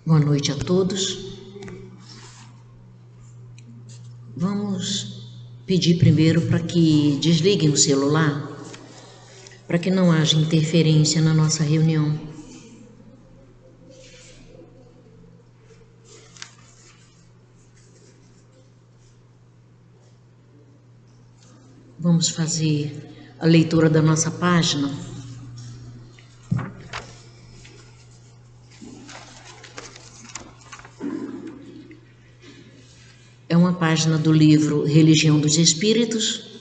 Boa noite a todos. Vamos pedir primeiro para que desliguem o celular, para que não haja interferência na nossa reunião. Vamos fazer a leitura da nossa página. É uma página do livro Religião dos Espíritos,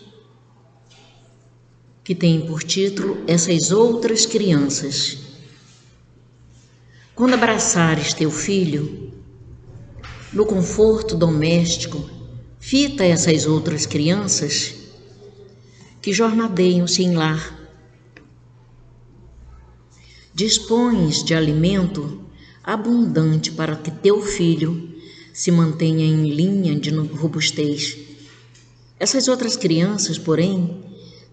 que tem por título Essas Outras Crianças. Quando abraçares teu filho, no conforto doméstico, fita essas outras crianças que jornadeiam-se em lar. Dispões de alimento abundante para que teu filho se mantenha em linha de robustez. Essas outras crianças, porém,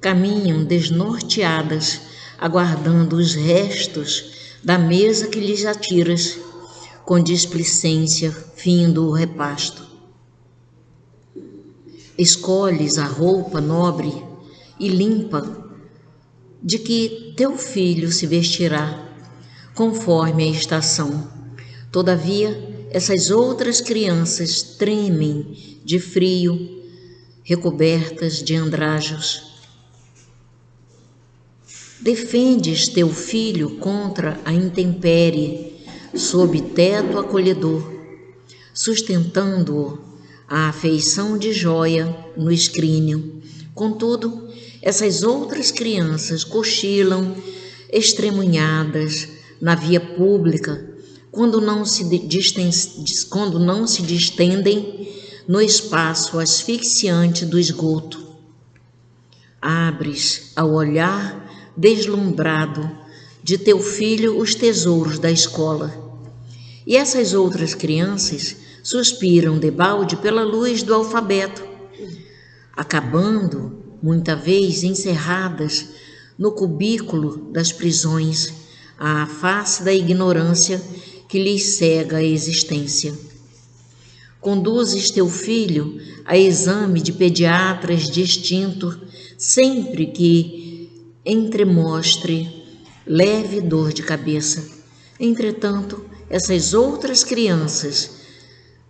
caminham desnorteadas, aguardando os restos da mesa que lhes atiras, com displicência, findo o repasto. Escolhes a roupa nobre e limpa de que teu filho se vestirá, conforme a estação. Todavia, essas outras crianças tremem de frio, recobertas de andrajos. Defendes teu filho contra a intempérie, sob teto acolhedor, sustentando-o à afeição de jóia no escrínio. Contudo, essas outras crianças cochilam estremunhadas na via pública, quando não se distendem no espaço asfixiante do esgoto. Abres ao olhar deslumbrado de teu filho os tesouros da escola, e essas outras crianças suspiram debalde pela luz do alfabeto, acabando, muita vez, encerradas no cubículo das prisões, à face da ignorância que lhes cega a existência. Conduzes teu filho a exame de pediatras distinto, sempre que entremostre leve dor de cabeça. Entretanto, essas outras crianças,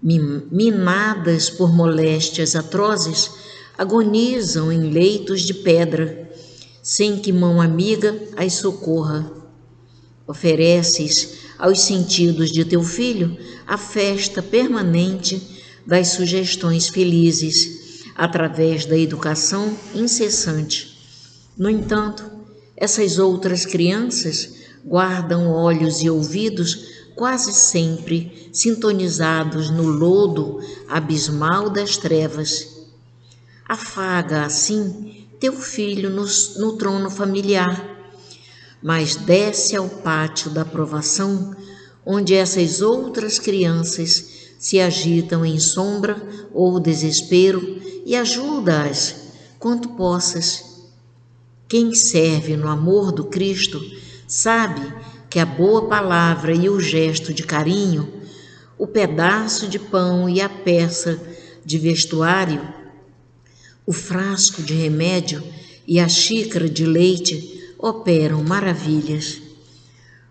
minadas por moléstias atrozes, agonizam em leitos de pedra, sem que mão amiga as socorra. Ofereces aos sentidos de teu filho a festa permanente das sugestões felizes, através da educação incessante. No entanto, essas outras crianças guardam olhos e ouvidos quase sempre sintonizados no lodo abismal das trevas. Afaga, assim, teu filho no trono familiar, mas desce ao pátio da provação, onde essas outras crianças se agitam em sombra ou desespero, e ajuda-as quanto possas. Quem serve no amor do Cristo sabe que a boa palavra e o gesto de carinho, o pedaço de pão e a peça de vestuário, o frasco de remédio e a xícara de leite operam maravilhas.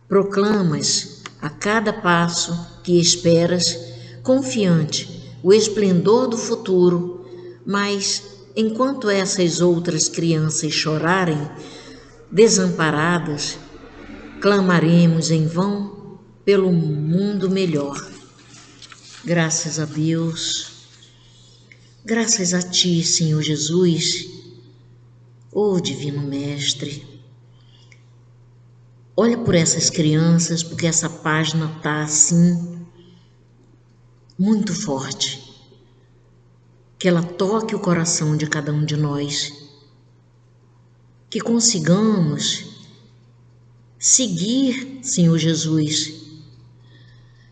Proclamas a cada passo que esperas, confiante, o esplendor do futuro, mas enquanto essas outras crianças chorarem, desamparadas, clamaremos em vão pelo mundo melhor. Graças a Deus, graças a Ti, Senhor Jesus, ó Divino Mestre. Olha por essas crianças, porque essa página está assim, muito forte. Que ela toque o coração de cada um de nós. Que consigamos seguir, Senhor Jesus,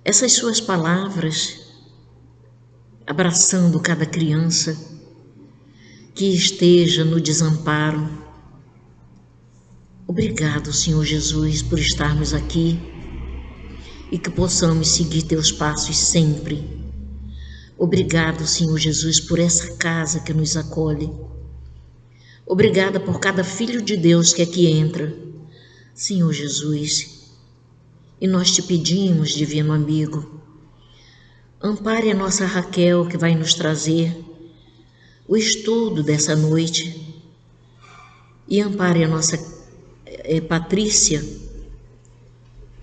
essas suas palavras, abraçando cada criança que esteja no desamparo. Obrigado, Senhor Jesus, por estarmos aqui e que possamos seguir teus passos sempre. Obrigado, Senhor Jesus, por essa casa que nos acolhe. Obrigada por cada filho de Deus que aqui entra, Senhor Jesus. E nós te pedimos, divino amigo, ampare a nossa Raquel, que vai nos trazer o estudo dessa noite, e ampare a nossa Patrícia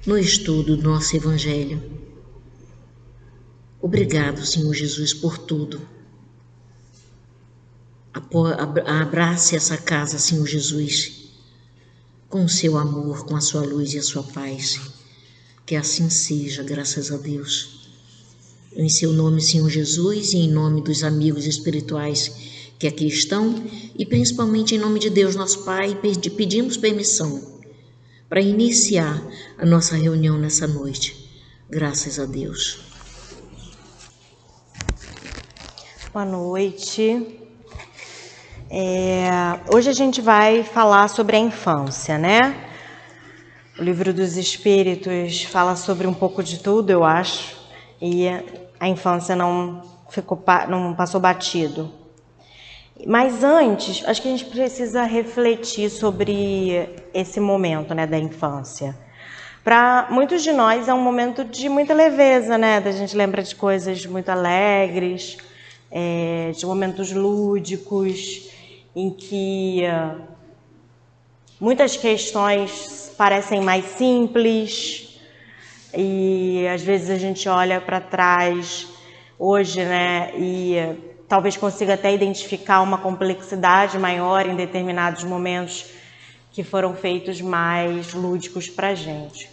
no estudo do nosso Evangelho. Obrigado, Senhor Jesus, por tudo. Abrace essa casa, Senhor Jesus, com o seu amor, com a sua luz e a sua paz. Que assim seja, graças a Deus. Em seu nome, Senhor Jesus, e em nome dos amigos espirituais que aqui estão, e principalmente em nome de Deus, nosso Pai, pedimos permissão para iniciar a nossa reunião nessa noite. Graças a Deus. Boa noite. Hoje a gente vai falar sobre a infância, né? O Livro dos Espíritos fala sobre um pouco de tudo, eu acho, e a infância não passou batido. Mas antes, acho que a gente precisa refletir sobre esse momento, né, da infância. Para muitos de nós é um momento de muita leveza, né? Da gente lembra de coisas muito alegres, de momentos lúdicos, em que muitas questões parecem mais simples e às vezes a gente olha para trás hoje, né, e talvez consiga até identificar uma complexidade maior em determinados momentos que foram feitos mais lúdicos para a gente.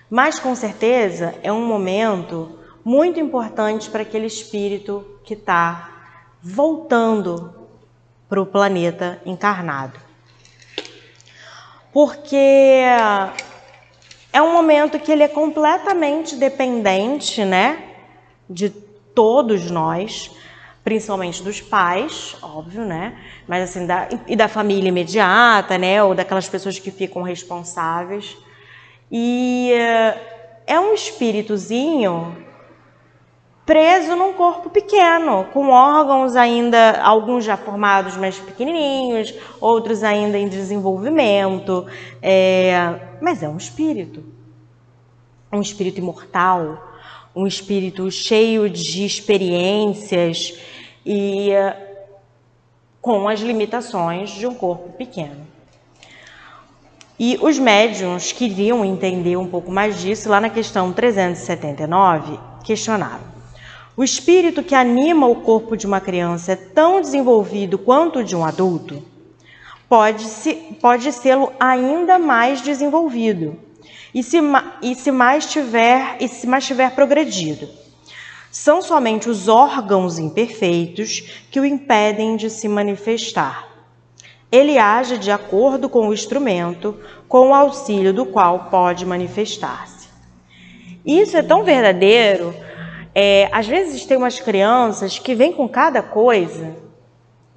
Mas com certeza é um momento muito importante para aquele espírito que está voltando para o planeta encarnado. Porque é um momento que ele é completamente dependente, né, de todos nós, principalmente dos pais, óbvio, né, mas assim, da família imediata, né, ou daquelas pessoas que ficam responsáveis. E é um espíritozinho preso num corpo pequeno, com órgãos ainda, alguns já formados, mas pequenininhos, outros ainda em desenvolvimento, mas é um espírito imortal, um espírito cheio de experiências e com as limitações de um corpo pequeno. E os médiuns queriam entender um pouco mais disso. Lá na questão 379, questionaram: o espírito que anima o corpo de uma criança é tão desenvolvido quanto o de um adulto? Pode sê-lo ainda mais desenvolvido, e se mais tiver progredido. São somente os órgãos imperfeitos que o impedem de se manifestar. Ele age de acordo com o instrumento, com o auxílio do qual pode manifestar-se. Isso é tão verdadeiro. Às vezes tem umas crianças que vêm com cada coisa.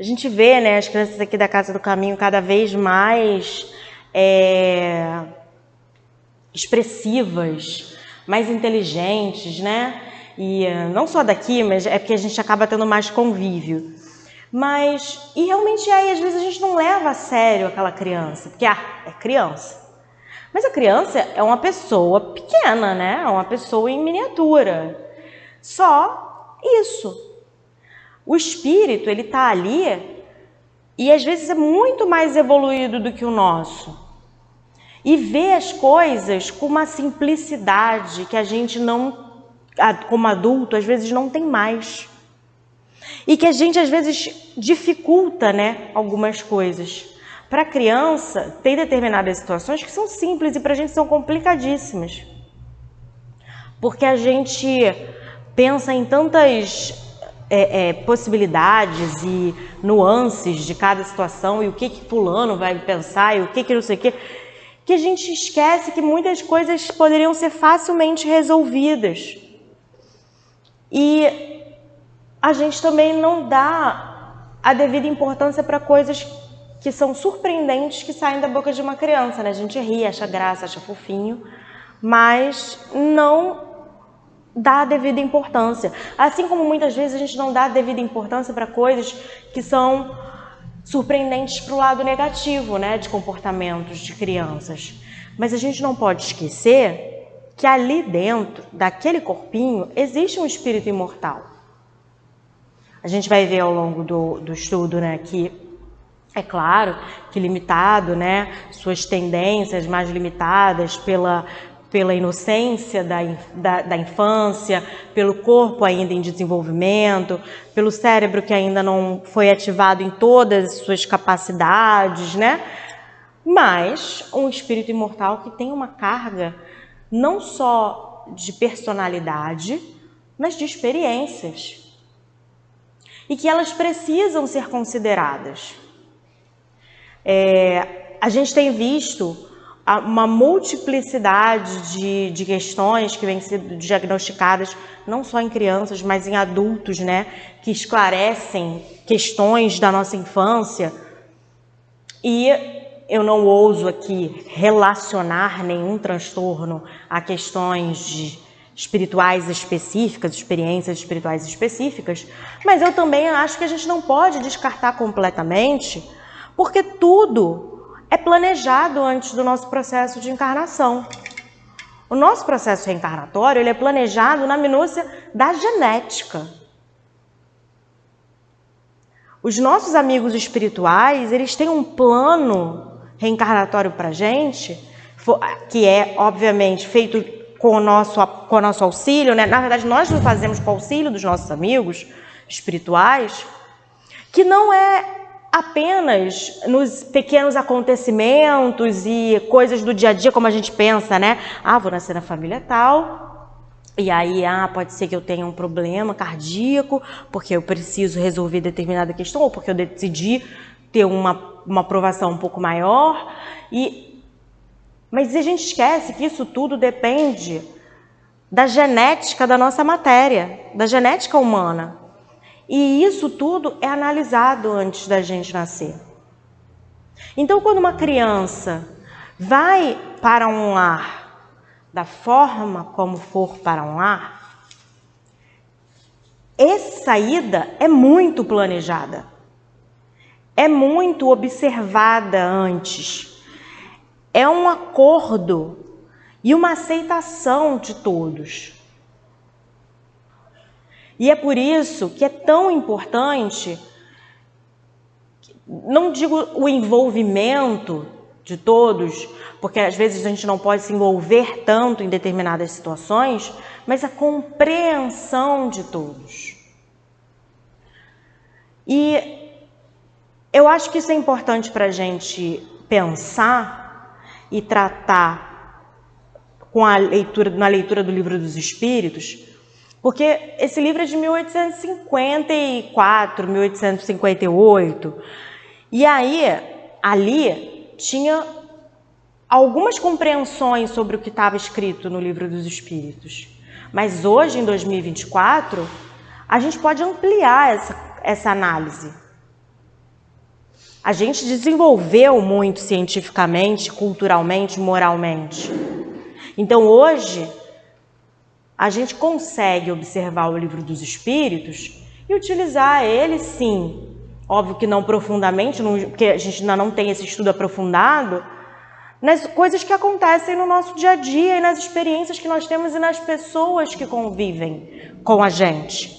A gente vê, né, as crianças aqui da Casa do Caminho cada vez mais expressivas, mais inteligentes, né? E não só daqui, mas é porque a gente acaba tendo mais convívio. E realmente às vezes a gente não leva a sério aquela criança, porque é criança. Mas a criança é uma pessoa pequena, né? É uma pessoa em miniatura. Só isso. O espírito, ele está ali e às vezes é muito mais evoluído do que o nosso. E vê as coisas com uma simplicidade que a gente não, como adulto, às vezes não tem mais. E que a gente às vezes dificulta, né, algumas coisas. Para a criança, tem determinadas situações que são simples e para a gente são complicadíssimas. Porque a gente pensa em tantas possibilidades e nuances de cada situação e o que fulano vai pensar e o que não sei o que a gente esquece que muitas coisas poderiam ser facilmente resolvidas. E a gente também não dá a devida importância para coisas que são surpreendentes que saem da boca de uma criança, né? A gente ri, acha graça, acha fofinho, mas não dá a devida importância. Assim como muitas vezes a gente não dá a devida importância para coisas que são surpreendentes para o lado negativo, né, de comportamentos de crianças. Mas a gente não pode esquecer que ali dentro daquele corpinho existe um espírito imortal. A gente vai ver ao longo do estudo, né, que é claro que limitado, né, suas tendências mais limitadas pela inocência da infância, pelo corpo ainda em desenvolvimento, pelo cérebro que ainda não foi ativado em todas as suas capacidades, né? Mas um espírito imortal que tem uma carga não só de personalidade, mas de experiências. E que elas precisam ser consideradas. A gente tem visto uma multiplicidade de questões que vêm sendo diagnosticadas não só em crianças, mas em adultos, né, que esclarecem questões da nossa infância. E eu não ouso aqui relacionar nenhum transtorno a questões espirituais específicas, experiências espirituais específicas, mas eu também acho que a gente não pode descartar completamente, porque tudo é planejado antes do nosso processo de encarnação. O nosso processo reencarnatório ele é planejado na minúcia da genética. Os nossos amigos espirituais, eles têm um plano reencarnatório para a gente, que é, obviamente, feito com o nosso auxílio, né? Na verdade, nós não fazemos com o auxílio dos nossos amigos espirituais, que não é apenas nos pequenos acontecimentos e coisas do dia a dia, como a gente pensa, né? Vou nascer na família tal, e aí pode ser que eu tenha um problema cardíaco, porque eu preciso resolver determinada questão, ou porque eu decidi ter uma aprovação um pouco maior. Mas a gente esquece que isso tudo depende da genética da nossa matéria, da genética humana. E isso tudo é analisado antes da gente nascer. Então, quando uma criança vai para um lar da forma como for para um lar, essa ida é muito planejada, é muito observada antes. É um acordo e uma aceitação de todos. E é por isso que é tão importante, não digo o envolvimento de todos, porque às vezes a gente não pode se envolver tanto em determinadas situações, mas a compreensão de todos. E eu acho que isso é importante para a gente pensar e tratar na leitura do Livro dos Espíritos, porque esse livro é de 1854, 1858, e aí, ali, tinha algumas compreensões sobre o que estava escrito no Livro dos Espíritos. Mas hoje, em 2024, a gente pode ampliar essa análise. A gente desenvolveu muito cientificamente, culturalmente, moralmente. Então, hoje, a gente consegue observar o Livro dos Espíritos e utilizar ele, sim. Óbvio que não profundamente, porque a gente ainda não tem esse estudo aprofundado, nas coisas que acontecem no nosso dia a dia e nas experiências que nós temos e nas pessoas que convivem com a gente.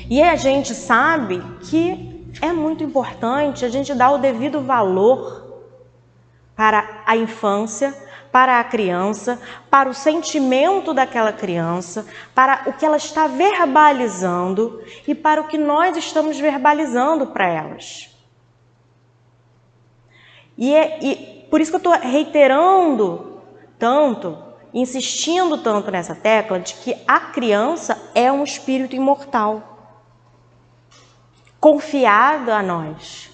E a gente sabe que é muito importante a gente dar o devido valor para a infância, para a criança, para o sentimento daquela criança, para o que ela está verbalizando e para o que nós estamos verbalizando para elas. E por isso que eu estou reiterando tanto, insistindo tanto nessa tecla de que a criança é um espírito imortal, confiado a nós.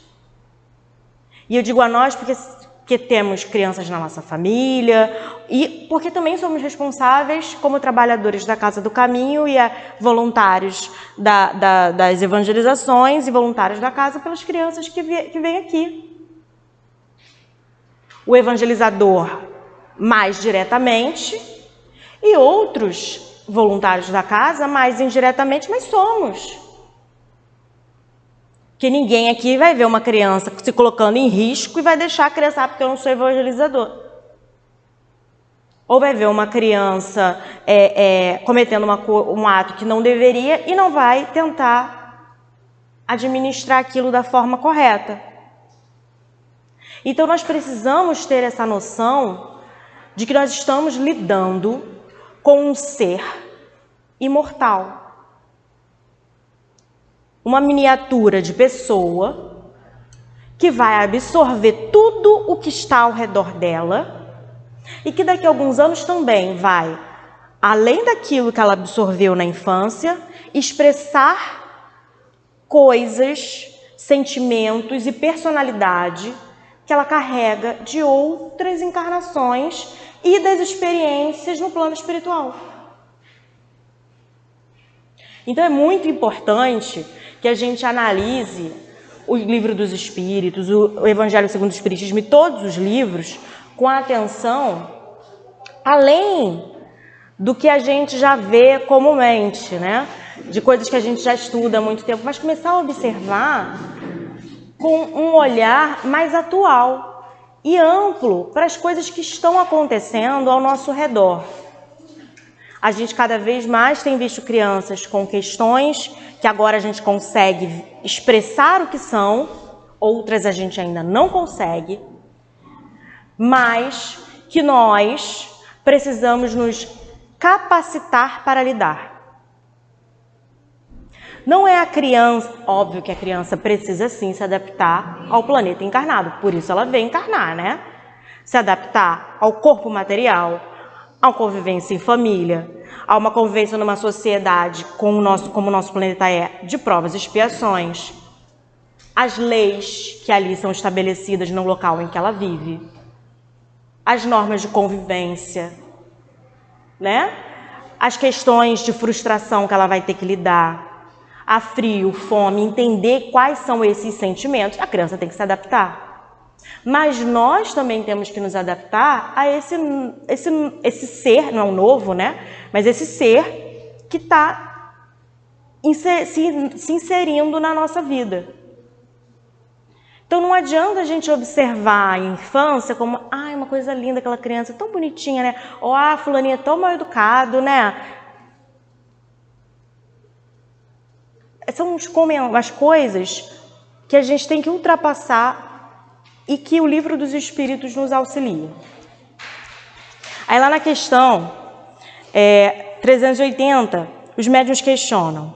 E eu digo a nós porque temos crianças na nossa família e porque também somos responsáveis como trabalhadores da Casa do Caminho e voluntários das evangelizações e voluntários da casa pelas crianças que vêm aqui. O evangelizador mais diretamente e outros voluntários da casa mais indiretamente, mas somos. Que ninguém aqui vai ver uma criança se colocando em risco e vai deixar a criança, porque eu não sou evangelizador. Ou vai ver uma criança cometendo um ato que não deveria e não vai tentar administrar aquilo da forma correta. Então nós precisamos ter essa noção de que nós estamos lidando com um ser imortal. Uma miniatura de pessoa que vai absorver tudo o que está ao redor dela e que daqui a alguns anos também vai, além daquilo que ela absorveu na infância, expressar coisas, sentimentos e personalidade que ela carrega de outras encarnações e das experiências no plano espiritual. Então é muito importante que a gente analise o Livro dos Espíritos, o Evangelho segundo o Espiritismo e todos os livros com atenção, além do que a gente já vê comumente, né? De coisas que a gente já estuda há muito tempo, mas começar a observar com um olhar mais atual e amplo para as coisas que estão acontecendo ao nosso redor. A gente cada vez mais tem visto crianças com questões que agora a gente consegue expressar o que são, outras a gente ainda não consegue, mas que nós precisamos nos capacitar para lidar. Não é a criança, óbvio que a criança precisa sim se adaptar ao planeta encarnado, por isso ela veio encarnar, né? Se adaptar ao corpo material, a uma convivência em família, a uma convivência numa sociedade como o nosso planeta é, de provas e expiações, as leis que ali são estabelecidas no local em que ela vive, as normas de convivência, né? As questões de frustração que ela vai ter que lidar, a frio, fome, entender quais são esses sentimentos, a criança tem que se adaptar. Mas nós também temos que nos adaptar a esse ser, não novo, né? Mas esse ser que está se inserindo na nossa vida. Então não adianta a gente observar a infância como, uma coisa linda, aquela criança tão bonitinha, né? Ou fulaninha tão mal educado, né? São as coisas que a gente tem que ultrapassar e que o Livro dos Espíritos nos auxilia. Aí lá na questão 380, os médiuns questionam: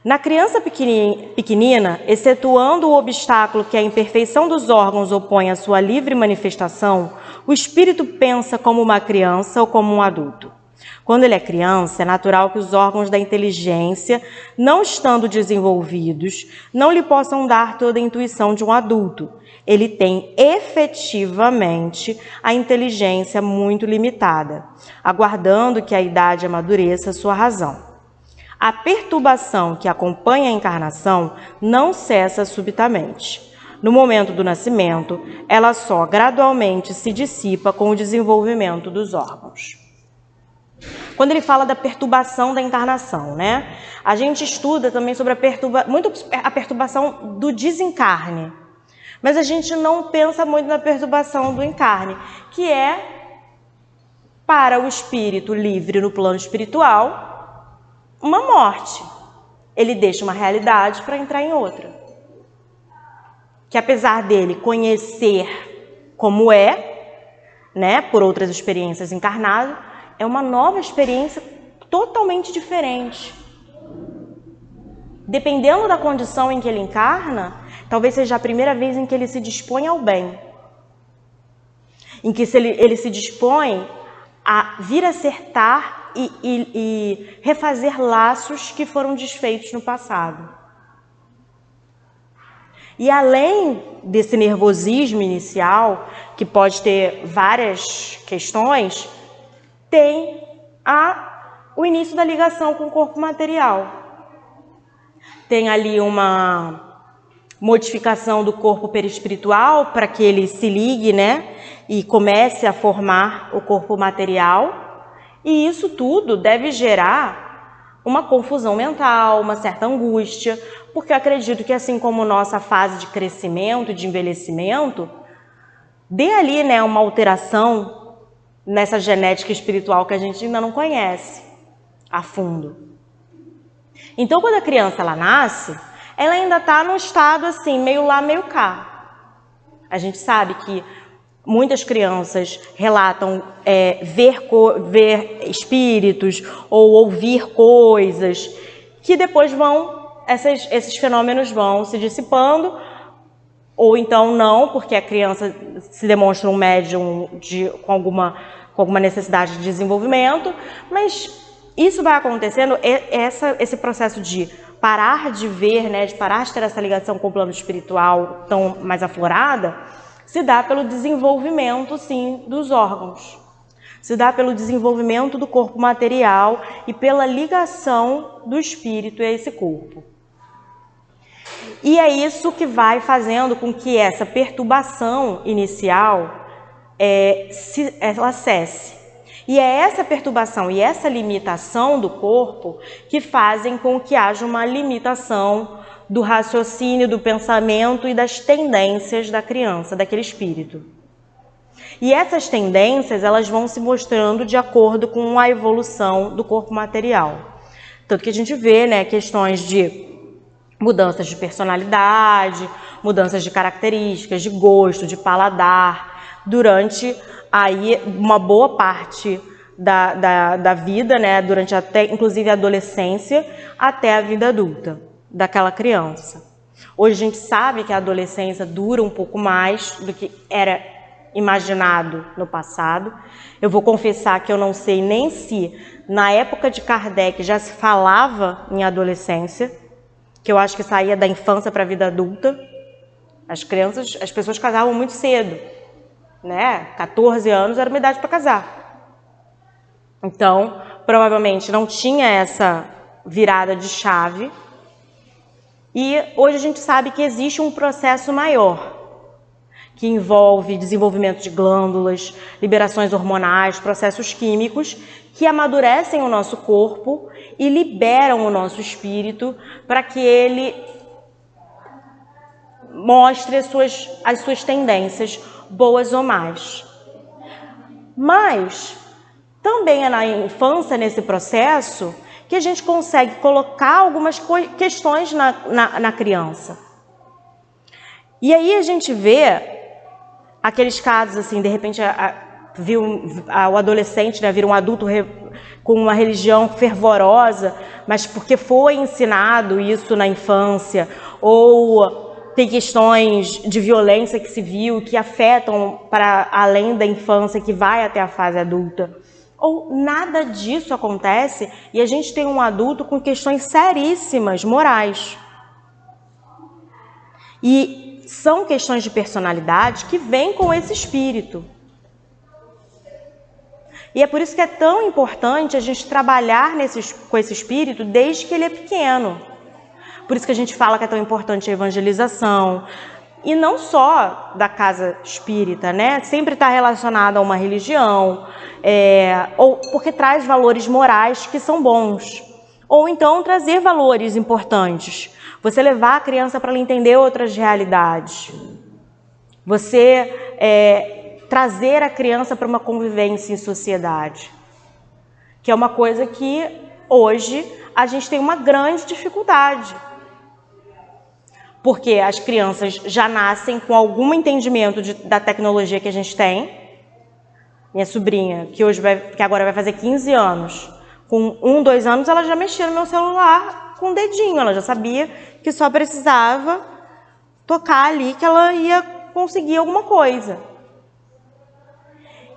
na criança pequenina, excetuando o obstáculo que a imperfeição dos órgãos opõe à sua livre manifestação, o espírito pensa como uma criança ou como um adulto? Quando ele é criança, é natural que os órgãos da inteligência, não estando desenvolvidos, não lhe possam dar toda a intuição de um adulto. Ele tem efetivamente a inteligência muito limitada, aguardando que a idade amadureça sua razão. A perturbação que acompanha a encarnação não cessa subitamente. No momento do nascimento, ela só gradualmente se dissipa com o desenvolvimento dos órgãos. Quando ele fala da perturbação da encarnação, né? A gente estuda também sobre a perturbação do desencarne, mas a gente não pensa muito na perturbação do encarne, que é, para o espírito livre no plano espiritual, uma morte. Ele deixa uma realidade para entrar em outra. Que apesar dele conhecer como né, por outras experiências encarnadas, é uma nova experiência totalmente diferente. Dependendo da condição em que ele encarna, talvez seja a primeira vez em que ele se dispõe ao bem. Em que ele se dispõe a vir acertar e refazer laços que foram desfeitos no passado. E além desse nervosismo inicial, que pode ter várias questões, tem o início da ligação com o corpo material. Tem ali uma modificação do corpo perispiritual para que ele se ligue, né, e comece a formar o corpo material. E isso tudo deve gerar uma confusão mental, uma certa angústia, porque eu acredito que assim como nossa fase de crescimento, de envelhecimento, dê ali, né, uma alteração nessa genética espiritual que a gente ainda não conhece a fundo. Então, quando a criança ela nasce, ela ainda está num estado assim, meio lá, meio cá. A gente sabe que muitas crianças relatam ver espíritos ou ouvir coisas que depois esses fenômenos vão se dissipando, ou então não, porque a criança se demonstra um médium com alguma necessidade de desenvolvimento, mas isso vai acontecendo, esse processo de parar de ver, né, de parar de ter essa ligação com o plano espiritual tão mais aflorada, se dá pelo desenvolvimento, sim, dos órgãos. Se dá pelo desenvolvimento do corpo material e pela ligação do espírito a esse corpo. E é isso que vai fazendo com que essa perturbação inicial ela cesse. E é essa perturbação e essa limitação do corpo que fazem com que haja uma limitação do raciocínio, do pensamento e das tendências da criança, daquele espírito. E essas tendências, elas vão se mostrando de acordo com a evolução do corpo material. Tanto que a gente vê, né, questões de mudanças de personalidade, mudanças de características, de gosto, de paladar, durante aí uma boa parte da vida, né, durante até inclusive a adolescência até a vida adulta daquela criança. Hoje a gente sabe que a adolescência dura um pouco mais do que era imaginado no passado. Eu vou confessar que eu não sei nem se na época de Kardec já se falava em adolescência, que eu acho que saía da infância para a vida adulta. As pessoas casavam muito cedo, né? 14 anos era uma idade para casar. Então, provavelmente não tinha essa virada de chave. E hoje a gente sabe que existe um processo maior, que envolve desenvolvimento de glândulas, liberações hormonais, processos químicos que amadurecem o nosso corpo e liberam o nosso espírito para que ele mostre as suas tendências, boas ou más. Mas também é na infância, nesse processo, que a gente consegue colocar algumas questões na criança. E aí a gente vê aqueles casos assim, de repente o adolescente, né, vira um adulto com uma religião fervorosa, mas porque foi ensinado isso na infância, ou tem questões de violência que se viu, que afetam para além da infância, que vai até a fase adulta. Ou nada disso acontece e a gente tem um adulto com questões seríssimas, morais. E são questões de personalidade que vêm com esse espírito. E é por isso que é tão importante a gente trabalhar com esse espírito desde que ele é pequeno. Por isso que a gente fala que é tão importante a evangelização. E não só da casa espírita, né? Sempre está relacionado a uma religião, ou porque traz valores morais que são bons. Ou então trazer valores importantes. Você levar a criança para ela entender outras realidades. Você trazer a criança para uma convivência em sociedade. Que é uma coisa que hoje a gente tem uma grande dificuldade. Porque as crianças já nascem com algum entendimento da tecnologia que a gente tem. Minha sobrinha, que agora vai fazer 15 anos, com 1, 2 anos, ela já mexia no meu celular com o dedinho. Ela já sabia que só precisava tocar ali que ela ia conseguir alguma coisa.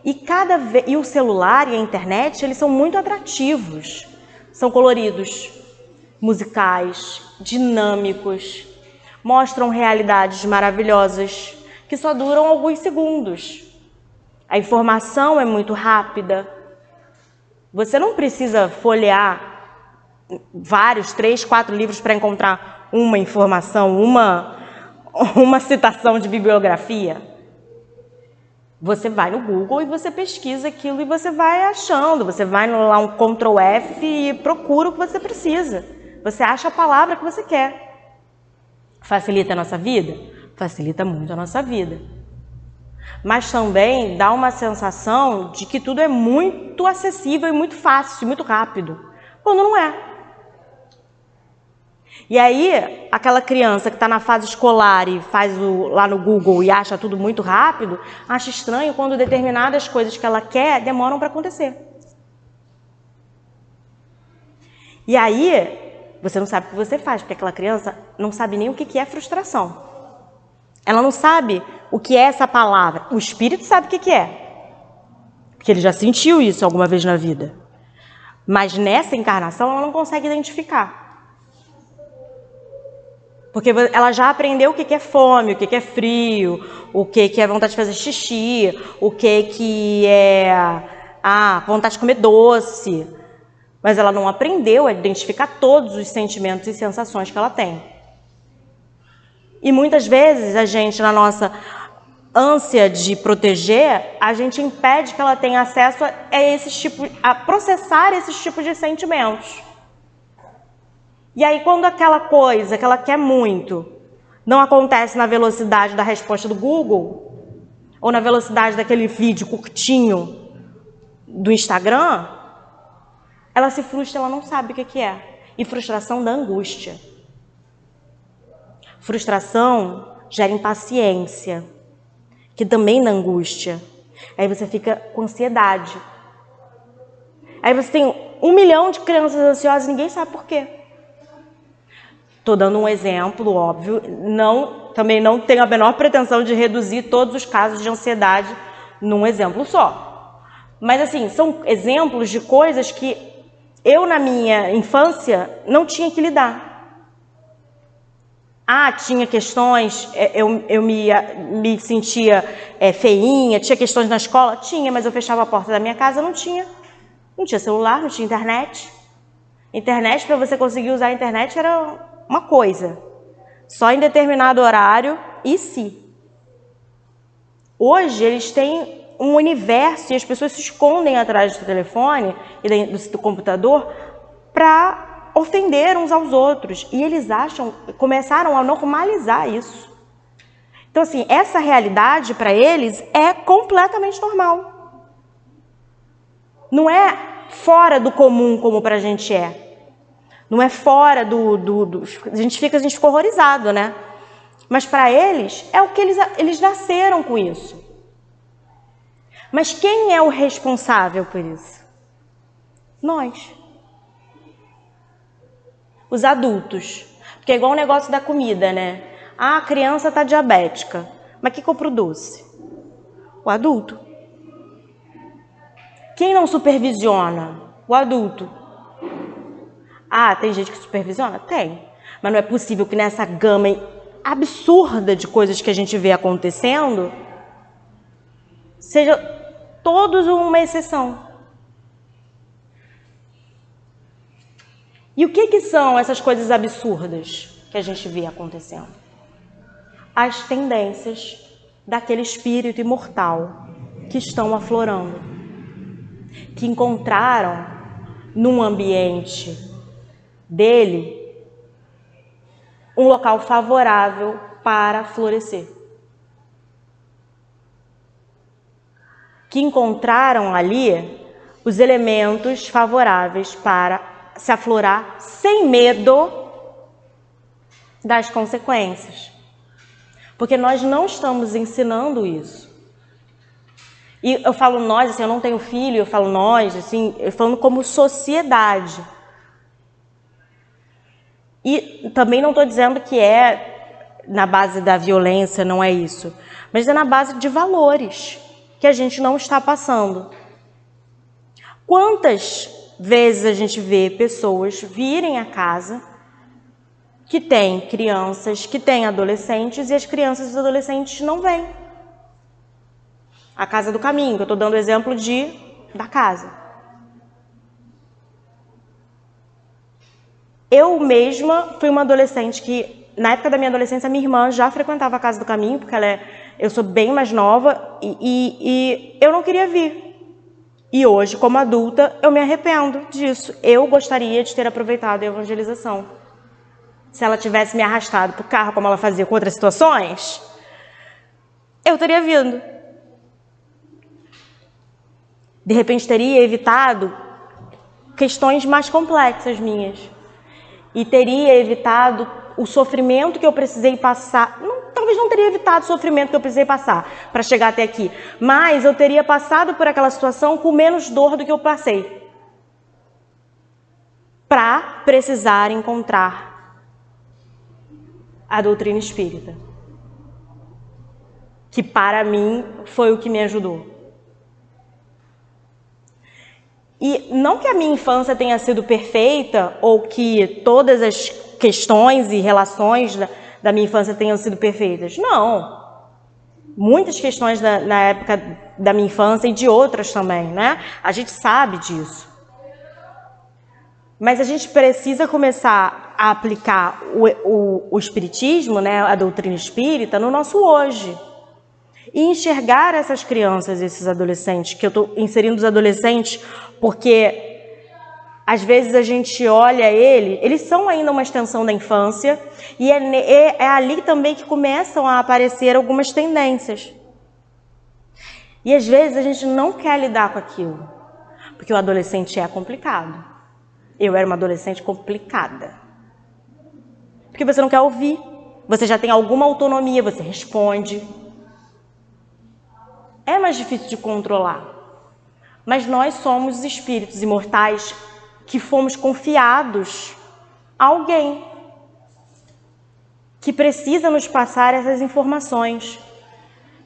E o celular e a internet, eles são muito atrativos. São coloridos, musicais, dinâmicos. Mostram realidades maravilhosas que só duram alguns segundos. A informação é muito rápida. Você não precisa folhear vários, 3, 4 livros para encontrar uma informação, uma citação de bibliografia? Você vai no Google e você pesquisa aquilo e você vai achando. Você vai lá um Ctrl F e procura o que você precisa. Você acha a palavra que você quer. Facilita a nossa vida? Facilita muito a nossa vida. Mas também dá uma sensação de que tudo é muito acessível e muito fácil, muito rápido. Quando não é. E aí, aquela criança que está na fase escolar e faz lá no Google e acha tudo muito rápido, acha estranho quando determinadas coisas que ela quer demoram para acontecer. E aí, você não sabe o que você faz, porque aquela criança não sabe nem o que é frustração. Ela não sabe o que é essa palavra. O espírito sabe o que é, porque ele já sentiu isso alguma vez na vida. Mas nessa encarnação ela não consegue identificar. Porque ela já aprendeu o que é fome, o que é frio, o que é vontade de fazer xixi, o que é vontade de comer doce. Mas ela não aprendeu a identificar todos os sentimentos e sensações que ela tem. E muitas vezes a gente, na nossa ânsia de proteger, a gente impede que ela tenha acesso a processar esses tipos de sentimentos. E aí, quando aquela coisa que ela quer muito não acontece na velocidade da resposta do Google, ou na velocidade daquele vídeo curtinho do Instagram, ela se frustra, ela não sabe o que é. E frustração dá angústia. Frustração gera impaciência, que também dá angústia. Aí você fica com ansiedade. Aí você tem 1 milhão de crianças ansiosas e ninguém sabe por quê. Estou dando um exemplo, óbvio, também não tenho a menor pretensão de reduzir todos os casos de ansiedade num exemplo só. Mas assim, são exemplos de coisas que eu na minha infância não tinha que lidar. Tinha questões, eu me sentia feinha, tinha questões na escola? Tinha, mas eu fechava a porta da minha casa, não tinha. Não tinha celular, não tinha internet. Internet, para você conseguir usar a internet era uma coisa, só em determinado horário e se. Hoje eles têm um universo e as pessoas se escondem atrás do telefone e do computador para ofender uns aos outros. E eles começaram a normalizar isso. Então assim, essa realidade para eles é completamente normal. Não é fora do comum como para a gente é. Não é fora a gente fica horrorizado, né? Mas para eles, é o que eles nasceram com isso. Mas quem é o responsável por isso? Nós. Os adultos. Porque é igual o negócio da comida, né? A criança está diabética. Mas quem compra o doce? O adulto. Quem não supervisiona? O adulto. Tem gente que supervisiona? Tem. Mas não é possível que nessa gama absurda de coisas que a gente vê acontecendo, seja todos uma exceção. E o que são essas coisas absurdas que a gente vê acontecendo? As tendências daquele espírito imortal que estão aflorando, que encontraram num ambiente dele um local favorável para florescer. Que encontraram ali os elementos favoráveis para se aflorar sem medo das consequências. Porque nós não estamos ensinando isso. E eu falo nós, assim, eu não tenho filho, eu falo nós, assim, eu falando como sociedade. E também não estou dizendo que é na base da violência, não é isso. Mas é na base de valores que a gente não está passando. Quantas vezes a gente vê pessoas virem à casa que tem crianças, que tem adolescentes, e as crianças e os adolescentes não vêm? A casa do caminho, que eu estou dando o exemplo da casa. Eu mesma fui uma adolescente que na época da minha adolescência, minha irmã já frequentava a Casa do Caminho, porque eu sou bem mais nova e eu não queria vir. E hoje, como adulta, eu me arrependo disso. Eu gostaria de ter aproveitado a evangelização. Se ela tivesse me arrastado para o carro, como ela fazia com outras situações, eu teria vindo. De repente, teria evitado questões mais complexas minhas. E teria evitado o sofrimento que eu precisei passar. Talvez não teria evitado o sofrimento que eu precisei passar para chegar até aqui. Mas eu teria passado por aquela situação com menos dor do que eu passei. Para precisar encontrar a doutrina espírita. Que para mim foi o que me ajudou. E não que a minha infância tenha sido perfeita, ou que todas as questões e relações da minha infância tenham sido perfeitas. Não. Muitas questões na época da minha infância e de outras também, né? A gente sabe disso. Mas a gente precisa começar a aplicar o espiritismo, né, a doutrina espírita, no nosso hoje. E enxergar essas crianças, esses adolescentes, que eu estou inserindo os adolescentes porque às vezes a gente olha eles são ainda uma extensão da infância e é ali também que começam a aparecer algumas tendências. E às vezes a gente não quer lidar com aquilo, porque o adolescente é complicado. Eu era uma adolescente complicada. Porque você não quer ouvir, você já tem alguma autonomia, você responde. É mais difícil de controlar. Mas nós somos espíritos imortais que fomos confiados a alguém que precisa nos passar essas informações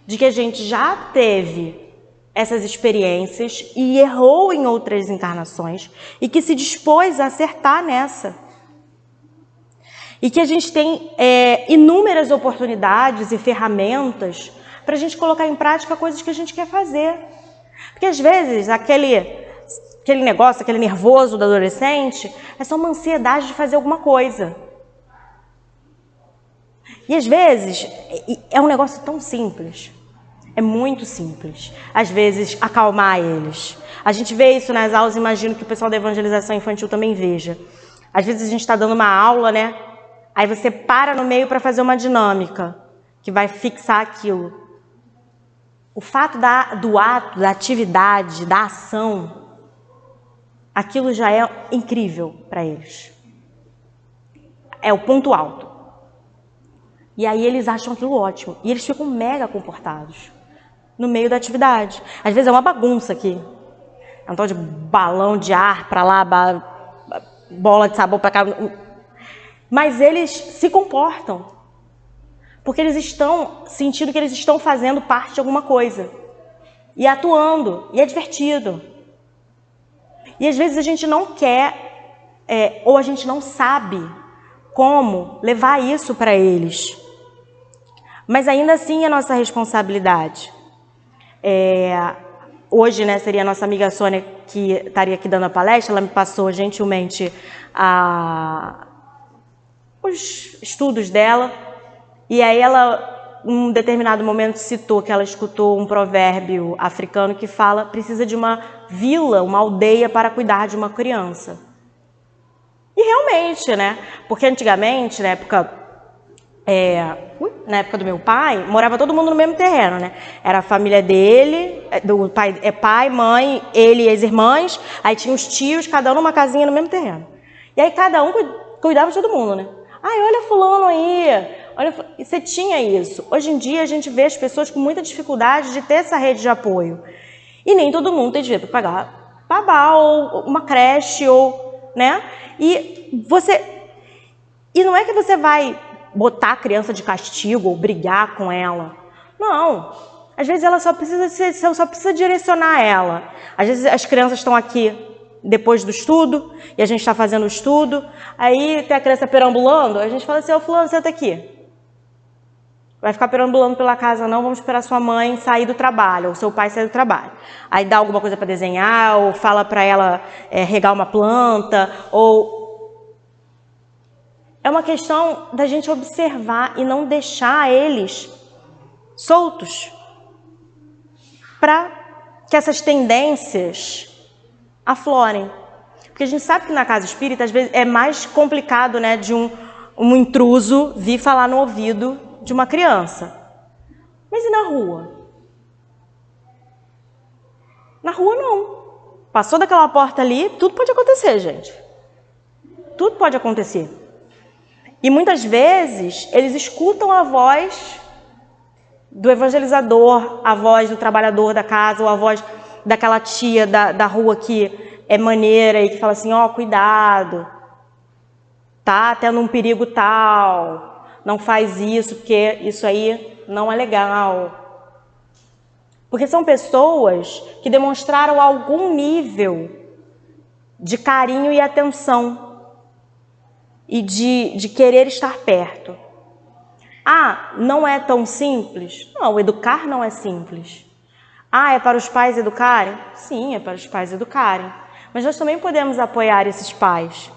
de que a gente já teve essas experiências e errou em outras encarnações e que se dispôs a acertar nessa. E que a gente tem inúmeras oportunidades e ferramentas para a gente colocar em prática coisas que a gente quer fazer. Porque às vezes aquele negócio, aquele nervoso do adolescente é só uma ansiedade de fazer alguma coisa. E às vezes é um negócio tão simples, é muito simples. Às vezes acalmar eles. A gente vê isso nas aulas, imagino que o pessoal da evangelização infantil também veja. Às vezes a gente está dando uma aula, né? Aí você para no meio para fazer uma dinâmica que vai fixar aquilo. O fato do ato, da atividade, da ação, aquilo já é incrível para eles. É o ponto alto. E aí eles acham aquilo ótimo. E eles ficam mega comportados no meio da atividade. Às vezes é uma bagunça aqui. É um tal de balão de ar para lá, bola de sabão para cá. Mas eles se comportam. Porque eles estão sentindo que eles estão fazendo parte de alguma coisa. E atuando. E é divertido. E às vezes a gente não quer, ou a gente não sabe como levar isso para eles. Mas ainda assim é nossa responsabilidade. Hoje, né, seria a nossa amiga Sônia que estaria aqui dando a palestra. Ela me passou gentilmente os estudos dela. E aí ela, em um determinado momento, citou que ela escutou um provérbio africano que fala: precisa de uma vila, uma aldeia para cuidar de uma criança. E realmente, né? Porque antigamente, na época do meu pai, morava todo mundo no mesmo terreno, né? Era a família dele, do pai, mãe, ele e as irmãs, aí tinha os tios, cada um numa casinha no mesmo terreno. E aí cada um cuidava de todo mundo, né? Ai, olha fulano aí, você tinha isso. Hoje em dia a gente vê as pessoas com muita dificuldade de ter essa rede de apoio. E nem todo mundo tem dinheiro para pagar babá ou uma creche, ou, né? E não é que você vai botar a criança de castigo ou brigar com ela. Não. Às vezes ela só precisa direcionar ela. Às vezes as crianças estão aqui depois do estudo, e a gente está fazendo o estudo, aí tem a criança perambulando, a gente fala assim: ô fulano, senta aqui. Vai ficar perambulando pela casa não, vamos esperar sua mãe sair do trabalho, ou seu pai sair do trabalho. Aí dá alguma coisa para desenhar, ou fala para ela regar uma planta, ou... É uma questão da gente observar e não deixar eles soltos para que essas tendências aflorem. Porque a gente sabe que na casa espírita, às vezes, é mais complicado, né, de um intruso vir falar no ouvido de uma criança. Mas e na rua? Na rua, não. Passou daquela porta ali, tudo pode acontecer, gente. Tudo pode acontecer. E muitas vezes, eles escutam a voz do evangelizador, a voz do trabalhador da casa, ou a voz daquela tia da rua que é maneira e que fala assim, ó, cuidado, tá tendo um perigo tal, não faz isso, porque isso aí não é legal. Porque são pessoas que demonstraram algum nível de carinho e atenção e de querer estar perto. Ah, não é tão simples? Não, educar não é simples. Ah, é para os pais educarem? Sim, é para os pais educarem. Mas nós também podemos apoiar esses pais.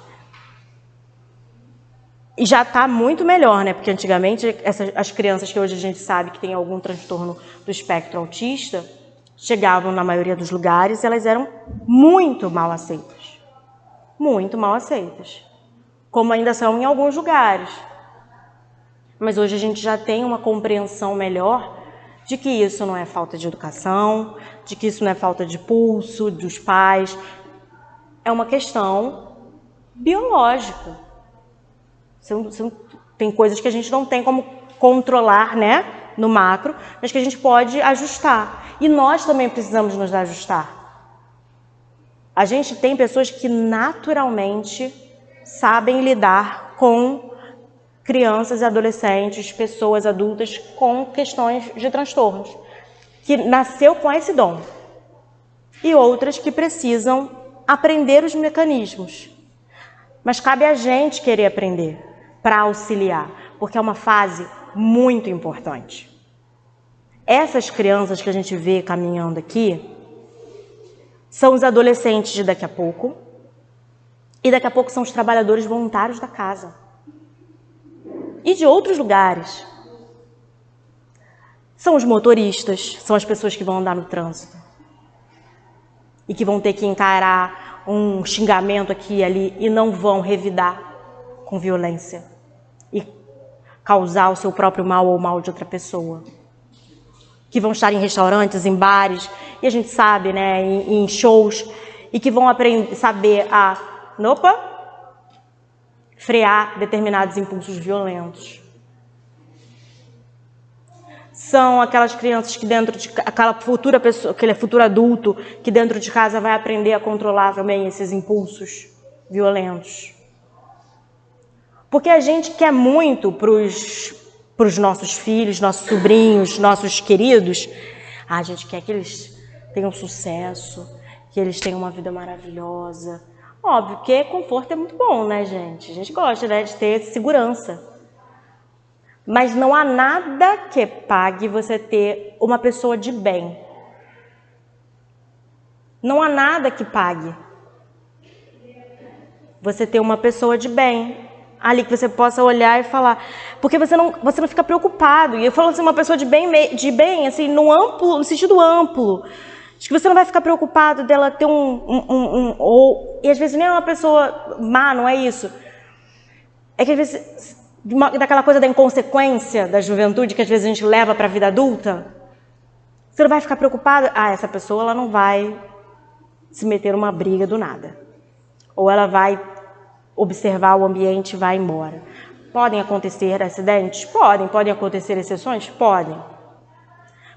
E já está muito melhor, né? Porque antigamente as crianças que hoje a gente sabe que tem algum transtorno do espectro autista, chegavam na maioria dos lugares e elas eram muito mal aceitas. Muito mal aceitas. Como ainda são em alguns lugares. Mas hoje a gente já tem uma compreensão melhor de que isso não é falta de educação, de que isso não é falta de pulso dos pais. É uma questão biológica. Tem coisas que a gente não tem como controlar, né, no macro, mas que a gente pode ajustar. E nós também precisamos nos ajustar. A gente tem pessoas que naturalmente sabem lidar com crianças e adolescentes, pessoas adultas com questões de transtornos, que nasceu com esse dom. E outras que precisam aprender os mecanismos. Mas cabe a gente querer aprender para auxiliar, porque é uma fase muito importante. Essas crianças que a gente vê caminhando aqui são os adolescentes de daqui a pouco, e daqui a pouco são os trabalhadores voluntários da casa. E de outros lugares. São os motoristas, são as pessoas que vão andar no trânsito. E que vão ter que encarar um xingamento aqui e ali e não vão revidar com violência. E causar o seu próprio mal ou o mal de outra pessoa. Que vão estar em restaurantes, em bares, e a gente sabe, né, em shows, e que vão aprender, saber frear determinados impulsos violentos. São aquelas crianças que aquela futura pessoa, aquele futuro adulto que dentro de casa vai aprender a controlar também esses impulsos violentos. Porque a gente quer muito para os nossos filhos, nossos sobrinhos, nossos queridos, a gente quer que eles tenham sucesso, que eles tenham uma vida maravilhosa. Óbvio que conforto é muito bom, né, gente? A gente gosta, né, de ter segurança. Mas não há nada que pague você ter uma pessoa de bem. Não há nada que pague você ter uma pessoa de bem ali que você possa olhar e falar, porque você não fica preocupado. E eu falo assim, uma pessoa de bem assim, no sentido amplo. Acho que você não vai ficar preocupado dela ter e às vezes nem é uma pessoa má, não é isso. É que às vezes, daquela coisa da inconsequência da juventude, que às vezes a gente leva para a vida adulta, você não vai ficar preocupado, essa pessoa ela não vai se meter numa briga do nada. Ou ela vai observar o ambiente e vai embora. Podem acontecer acidentes? Podem acontecer exceções? Podem.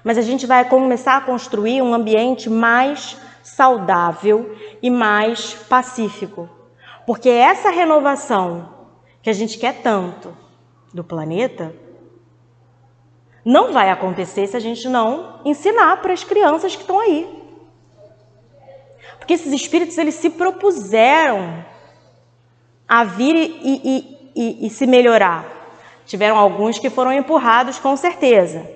Mas a gente vai começar a construir um ambiente mais saudável e mais pacífico. Porque essa renovação que a gente quer tanto do planeta não vai acontecer se a gente não ensinar para as crianças que estão aí. Porque esses espíritos, eles se propuseram a vir e se melhorar. Tiveram alguns que foram empurrados, com certeza.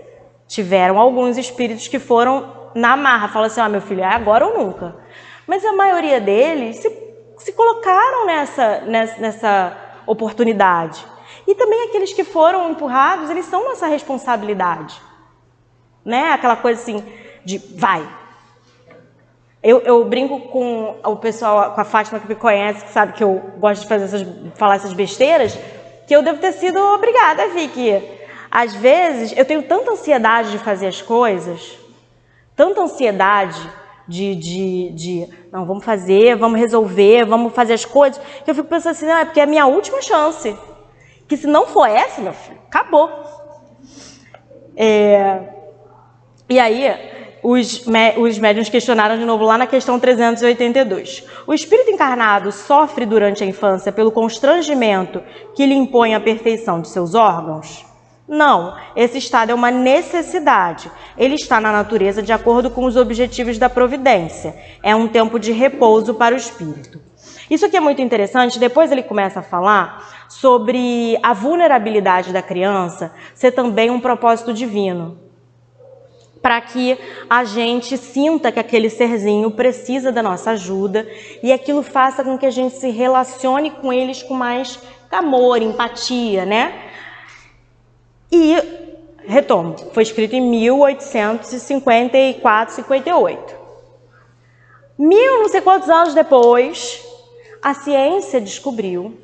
Tiveram alguns espíritos que foram na marra, falaram assim, meu filho, é agora ou nunca. Mas a maioria deles se colocaram nessa oportunidade. E também aqueles que foram empurrados, eles são nossa responsabilidade. Né? Aquela coisa assim de vai. Eu brinco com o pessoal, com a Fátima que me conhece, que sabe que eu gosto de falar essas besteiras, que eu devo ter sido obrigada, Vicky. Às vezes, eu tenho tanta ansiedade de fazer as coisas, tanta ansiedade de não, vamos fazer, vamos resolver, vamos fazer as coisas, que eu fico pensando assim, não, é porque é a minha última chance. Que se não for essa, meu filho, acabou. E aí, os médiuns questionaram de novo lá na questão 382. O espírito encarnado sofre durante a infância pelo constrangimento que lhe impõe a perfeição de seus órgãos? Não, esse estado é uma necessidade. Ele está na natureza de acordo com os objetivos da providência. É um tempo de repouso para o espírito. Isso aqui é muito interessante. Depois ele começa a falar sobre a vulnerabilidade da criança ser também um propósito divino, para que a gente sinta que aquele serzinho precisa da nossa ajuda e aquilo faça com que a gente se relacione com eles com mais amor, empatia, né? E, retomo, foi escrito em 1854, 58. Não sei quantos anos depois, a ciência descobriu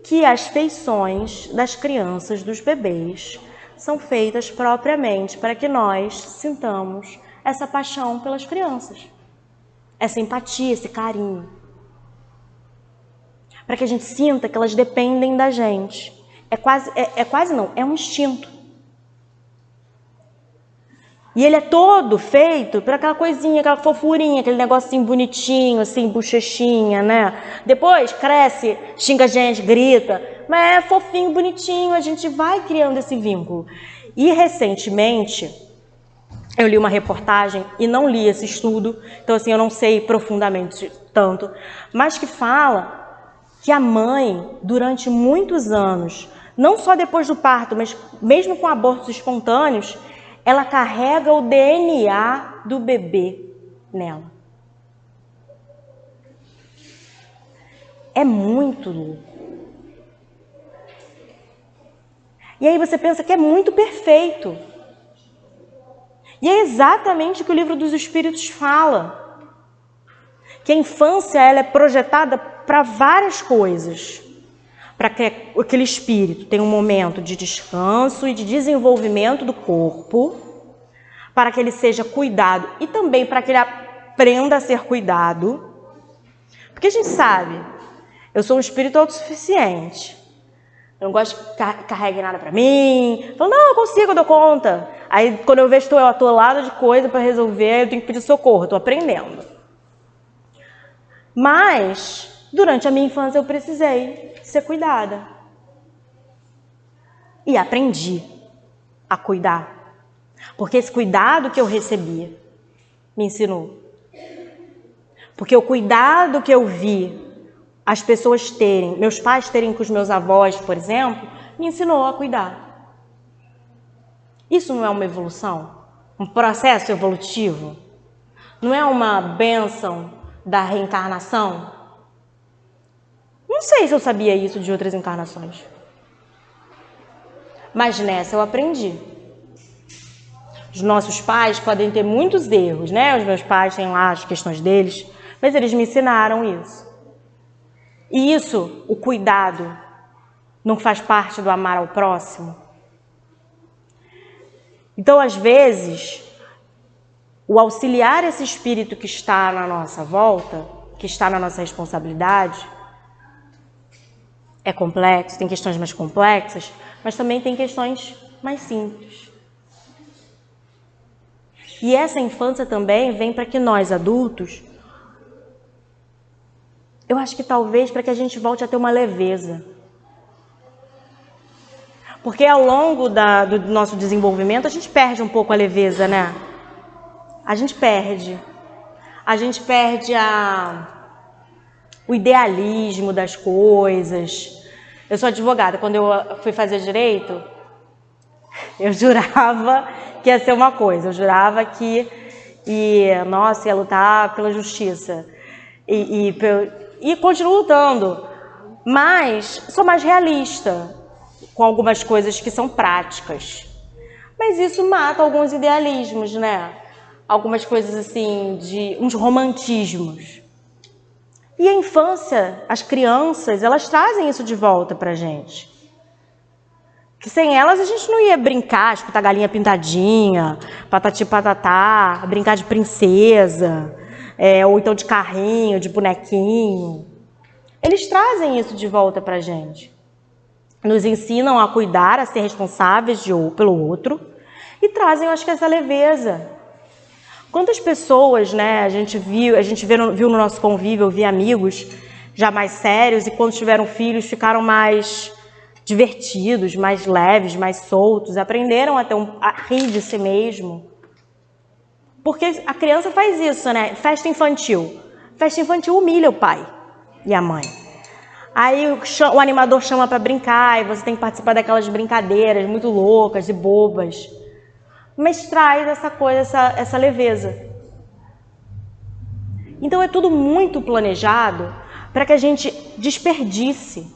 que as feições das crianças, dos bebês, são feitas propriamente para que nós sintamos essa paixão pelas crianças, essa empatia, esse carinho. Para que a gente sinta que elas dependem da gente. É um instinto. E ele é todo feito para aquela coisinha, aquela fofurinha, aquele negocinho bonitinho, assim, bochechinha, né? Depois cresce, xinga a gente, grita, mas é fofinho, bonitinho, a gente vai criando esse vínculo. E recentemente, eu li uma reportagem e não li esse estudo, então assim, eu não sei profundamente tanto, mas que fala que a mãe, durante muitos anos, não só depois do parto, mas mesmo com abortos espontâneos, ela carrega o DNA do bebê nela. É muito louco. E aí você pensa que é muito perfeito. E é exatamente o que o Livro dos Espíritos fala. Que a infância ela é projetada para várias coisas. Para que aquele espírito tenha um momento de descanso e de desenvolvimento do corpo, para que ele seja cuidado e também para que ele aprenda a ser cuidado. Porque a gente sabe, eu sou um espírito autossuficiente. Eu não gosto que carregue nada para mim. Eu falo, não, eu consigo, eu dou conta. Aí quando eu vejo que estou atolado de coisa para resolver, eu tenho que pedir socorro, estou aprendendo. Mas durante a minha infância eu precisei ser cuidada. E aprendi a cuidar. Porque esse cuidado que eu recebi me ensinou. Porque o cuidado que eu vi as pessoas terem, meus pais terem com os meus avós, por exemplo, me ensinou a cuidar. Isso não é uma evolução? Um processo evolutivo? Não é uma bênção da reencarnação? Não sei se eu sabia isso de outras encarnações. Mas nessa eu aprendi. Os nossos pais podem ter muitos erros, né? Os meus pais têm lá as questões deles, mas eles me ensinaram isso. E isso, o cuidado, não faz parte do amar ao próximo? Então, às vezes, o auxiliar esse espírito que está na nossa volta, que está na nossa responsabilidade, é complexo, tem questões mais complexas, mas também tem questões mais simples. E essa infância também vem para que nós, adultos, eu acho que talvez para que a gente volte a ter uma leveza. Porque ao longo do nosso desenvolvimento, a gente perde um pouco a leveza, né? A gente perde. A gente perde o idealismo das coisas. Eu sou advogada. Quando eu fui fazer direito, eu jurava que ia ser uma coisa. Eu jurava que ia lutar pela justiça. E continuo lutando. Mas sou mais realista com algumas coisas que são práticas. Mas isso mata alguns idealismos, né? Algumas coisas assim, de uns romantismos. E a infância, as crianças, elas trazem isso de volta pra gente. Que sem elas a gente não ia brincar, escutar galinha pintadinha, patati patatá, brincar de princesa, ou então de carrinho, de bonequinho. Eles trazem isso de volta pra gente. Nos ensinam a cuidar, a ser responsáveis pelo outro e trazem, eu acho que, essa leveza. Quantas pessoas, né, a gente viu no nosso convívio, eu vi amigos já mais sérios e quando tiveram filhos ficaram mais divertidos, mais leves, mais soltos, aprenderam a rir de si mesmo. Porque a criança faz isso, né? Festa infantil. Festa infantil humilha o pai e a mãe. Aí o animador chama para brincar e você tem que participar daquelas brincadeiras muito loucas e bobas. Mas traz essa coisa, essa leveza. Então é tudo muito planejado para que a gente desperdice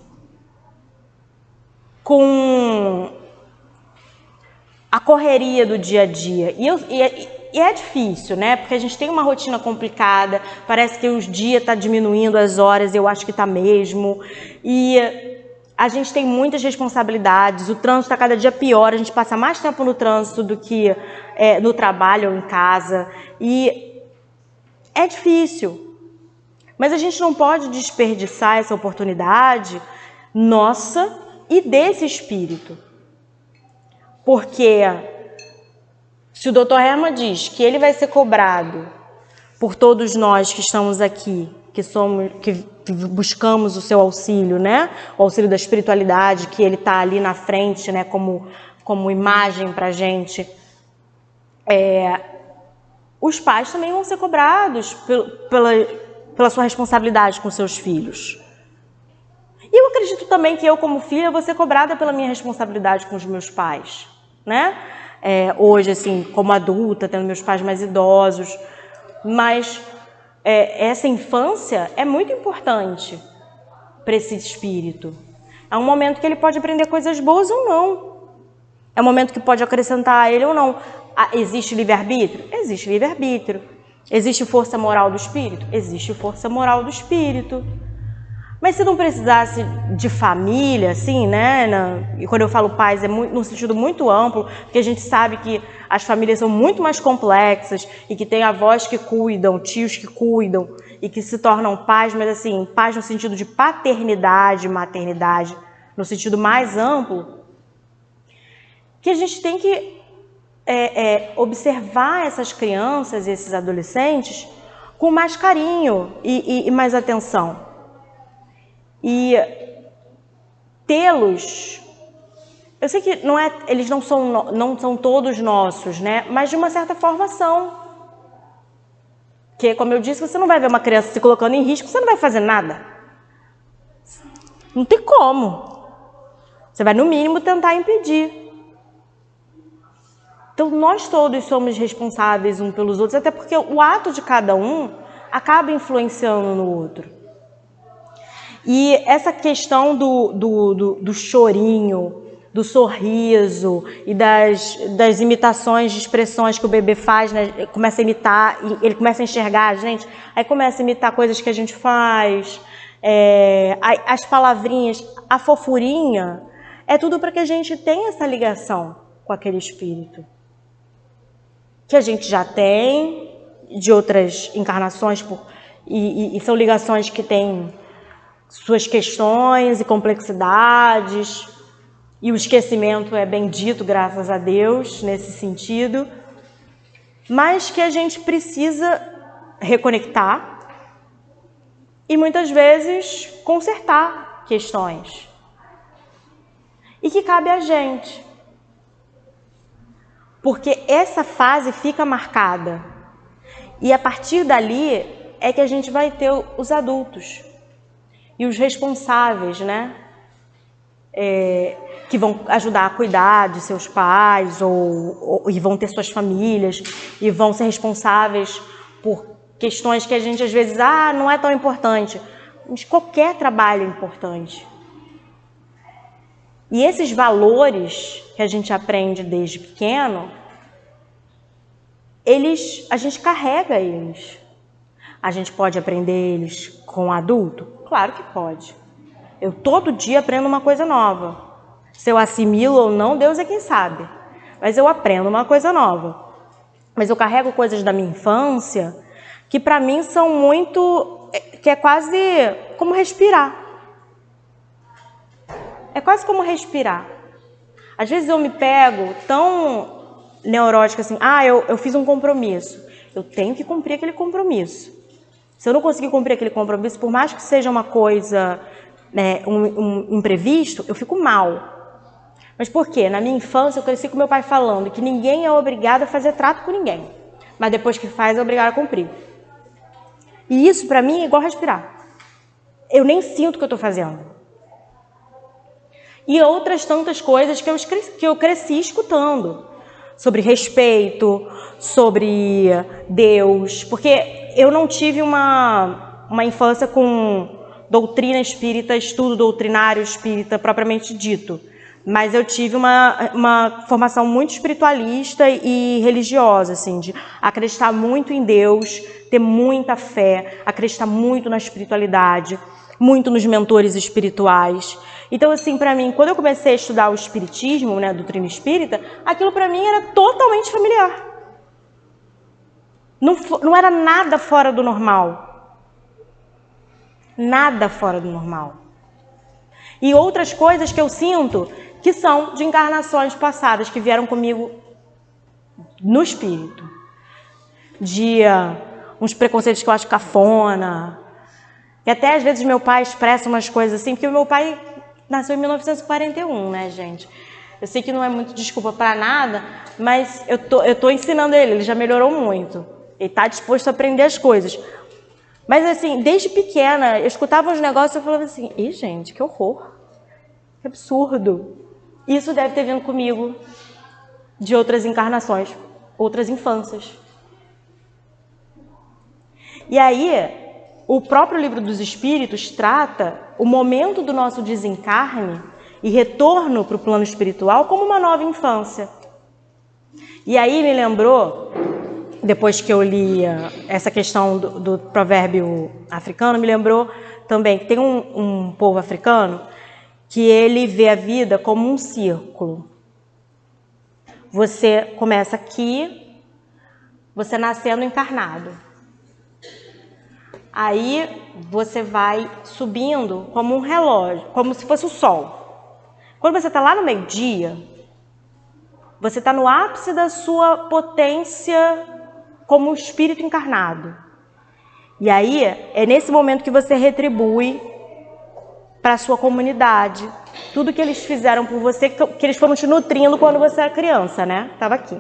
com a correria do dia a dia. E é difícil, né? Porque a gente tem uma rotina complicada, parece que os dias estão diminuindo as horas, eu acho que está mesmo. E a gente tem muitas responsabilidades, o trânsito está cada dia pior, a gente passa mais tempo no trânsito do que no trabalho ou em casa. E é difícil. Mas a gente não pode desperdiçar essa oportunidade nossa e desse espírito. Porque se o Dr. Herman diz que ele vai ser cobrado por todos nós que estamos aqui, que buscamos o seu auxílio, né? O auxílio da espiritualidade, que ele está ali na frente, né? Como imagem para a gente. Os pais também vão ser cobrados pela sua responsabilidade com seus filhos. E eu acredito também que eu, como filha, vou ser cobrada pela minha responsabilidade com os meus pais, né? Hoje, assim, como adulta, tendo meus pais mais idosos, mas essa infância é muito importante para esse espírito. É um momento que ele pode aprender coisas boas ou não. É um momento que pode acrescentar a ele ou não. Existe livre-arbítrio? Existe livre-arbítrio. Existe força moral do espírito? Existe força moral do espírito. Mas se não precisasse de família, assim, né? E quando eu falo pais, é num sentido muito amplo, porque a gente sabe que as famílias são muito mais complexas e que tem avós que cuidam, tios que cuidam e que se tornam pais, mas assim, pais no sentido de paternidade, maternidade, no sentido mais amplo, que a gente tem que observar essas crianças e esses adolescentes com mais carinho e mais atenção. E tê-los, eu sei que eles não são todos nossos, né? Mas de uma certa forma são. Porque, como eu disse, você não vai ver uma criança se colocando em risco, você não vai fazer nada. Não tem como. Você vai, no mínimo, tentar impedir. Então, nós todos somos responsáveis uns pelos outros, até porque o ato de cada um acaba influenciando no outro. E essa questão do chorinho, do sorriso e das imitações de expressões que o bebê faz, né? Começa a imitar, ele começa a enxergar a gente, aí começa a imitar coisas que a gente faz, as palavrinhas, a fofurinha, é tudo para que a gente tenha essa ligação com aquele espírito. Que a gente já tem de outras encarnações, e são ligações que têm suas questões e complexidades, e o esquecimento é bendito, graças a Deus, nesse sentido, mas que a gente precisa reconectar e muitas vezes consertar questões. E que cabe a gente. Porque essa fase fica marcada. E a partir dali é que a gente vai ter os adultos. E os responsáveis, né? Que vão ajudar a cuidar de seus pais e vão ter suas famílias e vão ser responsáveis por questões que a gente às vezes, não é tão importante. Mas qualquer trabalho é importante. E esses valores que a gente aprende desde pequeno, a gente carrega eles. A gente pode aprender eles com adulto? Claro que pode. Eu todo dia aprendo uma coisa nova. Se eu assimilo ou não, Deus é quem sabe. Mas eu aprendo uma coisa nova. Mas eu carrego coisas da minha infância que para mim são muito... que é quase como respirar. É quase como respirar. Às vezes eu me pego tão neurótica assim, eu fiz um compromisso. Eu tenho que cumprir aquele compromisso. Se eu não conseguir cumprir aquele compromisso, por mais que seja uma coisa, né, um imprevisto, eu fico mal. Mas por quê? Na minha infância eu cresci com meu pai falando que ninguém é obrigado a fazer trato com ninguém. Mas depois que faz, é obrigado a cumprir. E isso para mim é igual respirar. Eu nem sinto o que eu estou fazendo. E outras tantas coisas que eu cresci escutando. Sobre respeito, sobre Deus. Porque eu não tive uma infância com doutrina espírita, estudo doutrinário espírita propriamente dito. Mas eu tive uma formação muito espiritualista e religiosa, assim, de acreditar muito em Deus, ter muita fé, acreditar muito na espiritualidade, muito nos mentores espirituais. Então, assim, para mim, quando eu comecei a estudar o espiritismo, né, a doutrina espírita, aquilo para mim era totalmente familiar. Não era nada fora do normal. Nada fora do normal. E outras coisas que eu sinto que são de encarnações passadas, que vieram comigo no espírito. De uns preconceitos que eu acho cafona. E até às vezes meu pai expressa umas coisas assim, porque o meu pai nasceu em 1941, né, gente? Eu sei que não é muito desculpa para nada, mas eu tô ensinando ele já melhorou muito. Ele está disposto a aprender as coisas. Mas assim, desde pequena, eu escutava uns negócios e eu falava assim, ih, gente, que horror, que absurdo. Isso deve ter vindo comigo de outras encarnações, outras infâncias. E aí, o próprio Livro dos Espíritos trata o momento do nosso desencarne e retorno para o plano espiritual como uma nova infância. E aí me lembrou, depois que eu li essa questão do provérbio africano, me lembrou também que tem um povo africano que ele vê a vida como um círculo. Você começa aqui, você nascendo encarnado. Aí você vai subindo como um relógio, como se fosse o sol. Quando você está lá no meio-dia, você está no ápice da sua potência como espírito encarnado. E aí é nesse momento que você retribui para a sua comunidade tudo que eles fizeram por você, que eles foram te nutrindo quando você era criança, né? Estava aqui.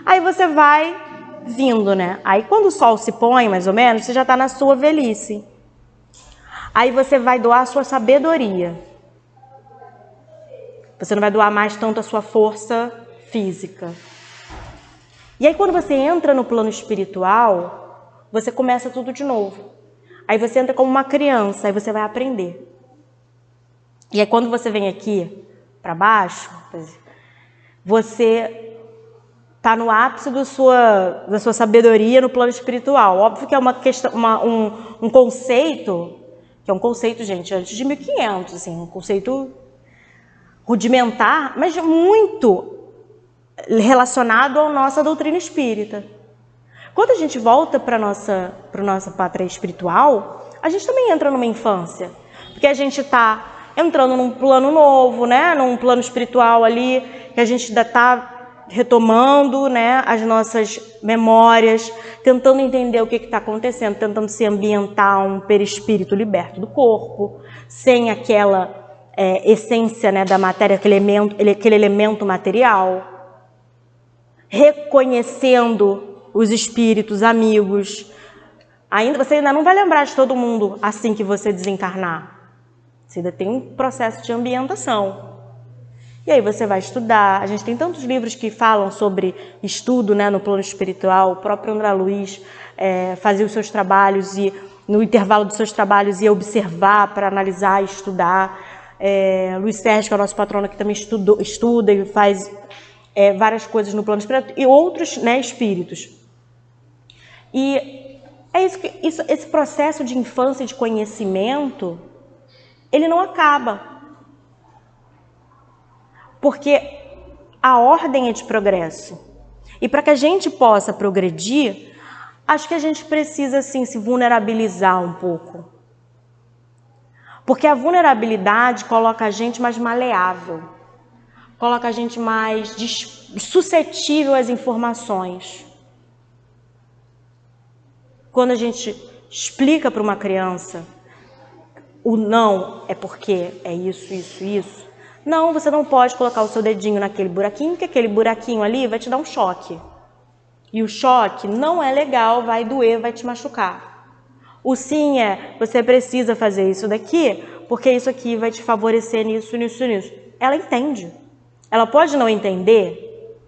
Aí você vai vindo, né? Aí quando o sol se põe, mais ou menos, você já está na sua velhice. Aí você vai doar a sua sabedoria. Você não vai doar mais tanto a sua força física. E aí quando você entra no plano espiritual, você começa tudo de novo. Aí você entra como uma criança, aí você vai aprender. E aí quando você vem aqui para baixo, você está no ápice da sua sabedoria no plano espiritual. Óbvio que é uma questão, um conceito, que é um conceito, gente, antes de 1500, assim, um conceito rudimentar, mas muito relacionado à nossa doutrina espírita. Quando a gente volta para a nossa pátria espiritual, a gente também entra numa infância, porque a gente está entrando num plano novo, né? Num plano espiritual ali, que a gente ainda está retomando, né, as nossas memórias, tentando entender o que está acontecendo, tentando se ambientar um perispírito liberto do corpo, sem aquela essência, né, da matéria, aquele elemento material, reconhecendo os espíritos amigos. Você ainda não vai lembrar de todo mundo assim que você desencarnar. Você ainda tem um processo de ambientação. E aí você vai estudar. A gente tem tantos livros que falam sobre estudo, né, no plano espiritual. O próprio André Luiz fazia os seus trabalhos e no intervalo dos seus trabalhos, ia observar para analisar e estudar. Luiz Sérgio, que é o nosso patrono, que também estuda e faz várias coisas no plano espiritual, e outros, né, espíritos. E é esse processo de infância e de conhecimento, ele não acaba. Porque a ordem é de progresso. E para que a gente possa progredir, acho que a gente precisa, sim, se vulnerabilizar um pouco. Porque a vulnerabilidade coloca a gente mais maleável, coloca a gente mais suscetível às informações. Quando a gente explica para uma criança o não é porque é isso, isso, isso. Não, você não pode colocar o seu dedinho naquele buraquinho, porque aquele buraquinho ali vai te dar um choque. E o choque não é legal, vai doer, vai te machucar. O sim é, você precisa fazer isso daqui, porque isso aqui vai te favorecer nisso, nisso, nisso. Ela entende. Ela pode não entender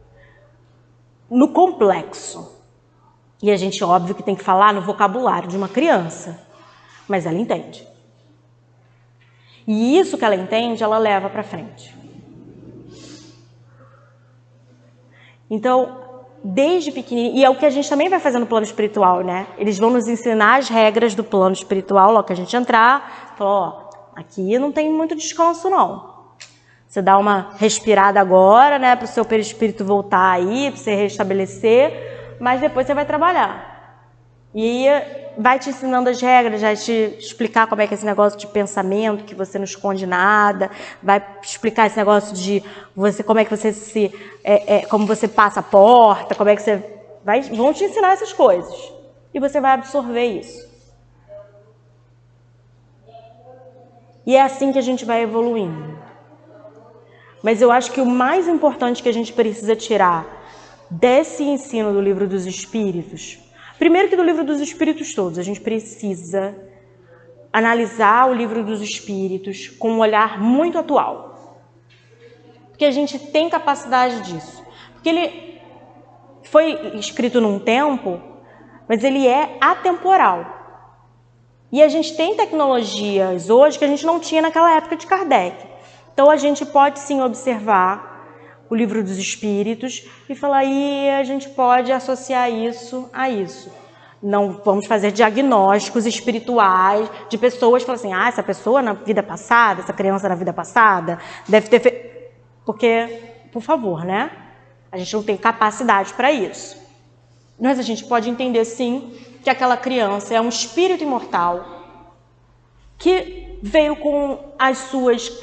no complexo. E a gente, óbvio, que tem que falar no vocabulário de uma criança. Mas ela entende. E isso que ela entende, ela leva para frente. Então, desde pequenininho, e é o que a gente também vai fazer no plano espiritual, né? Eles vão nos ensinar as regras do plano espiritual, logo que a gente entrar, ó, aqui não tem muito descanso, não. Você dá uma respirada agora, né, para o seu perispírito voltar aí, para você restabelecer, mas depois você vai trabalhar. E vai te ensinando as regras, vai te explicar como é que é esse negócio de pensamento, que você não esconde nada, vai explicar esse negócio de você, como é que você como você passa a porta, como é que você vão te ensinar essas coisas. E você vai absorver isso. E é assim que a gente vai evoluindo. Mas eu acho que o mais importante que a gente precisa tirar desse ensino do Livro dos Espíritos, primeiro que do Livro dos Espíritos todos, a gente precisa analisar o Livro dos Espíritos com um olhar muito atual. Porque a gente tem capacidade disso. Porque ele foi escrito num tempo, mas ele é atemporal. E a gente tem tecnologias hoje que a gente não tinha naquela época de Kardec. Então a gente pode sim observar o Livro dos Espíritos e falar, e a gente pode associar isso a isso. Não vamos fazer diagnósticos espirituais de pessoas, falar assim, essa pessoa na vida passada, essa criança na vida passada, deve ter feito... Porque, por favor, né? A gente não tem capacidade para isso. Mas a gente pode entender sim que aquela criança é um espírito imortal que veio com as suas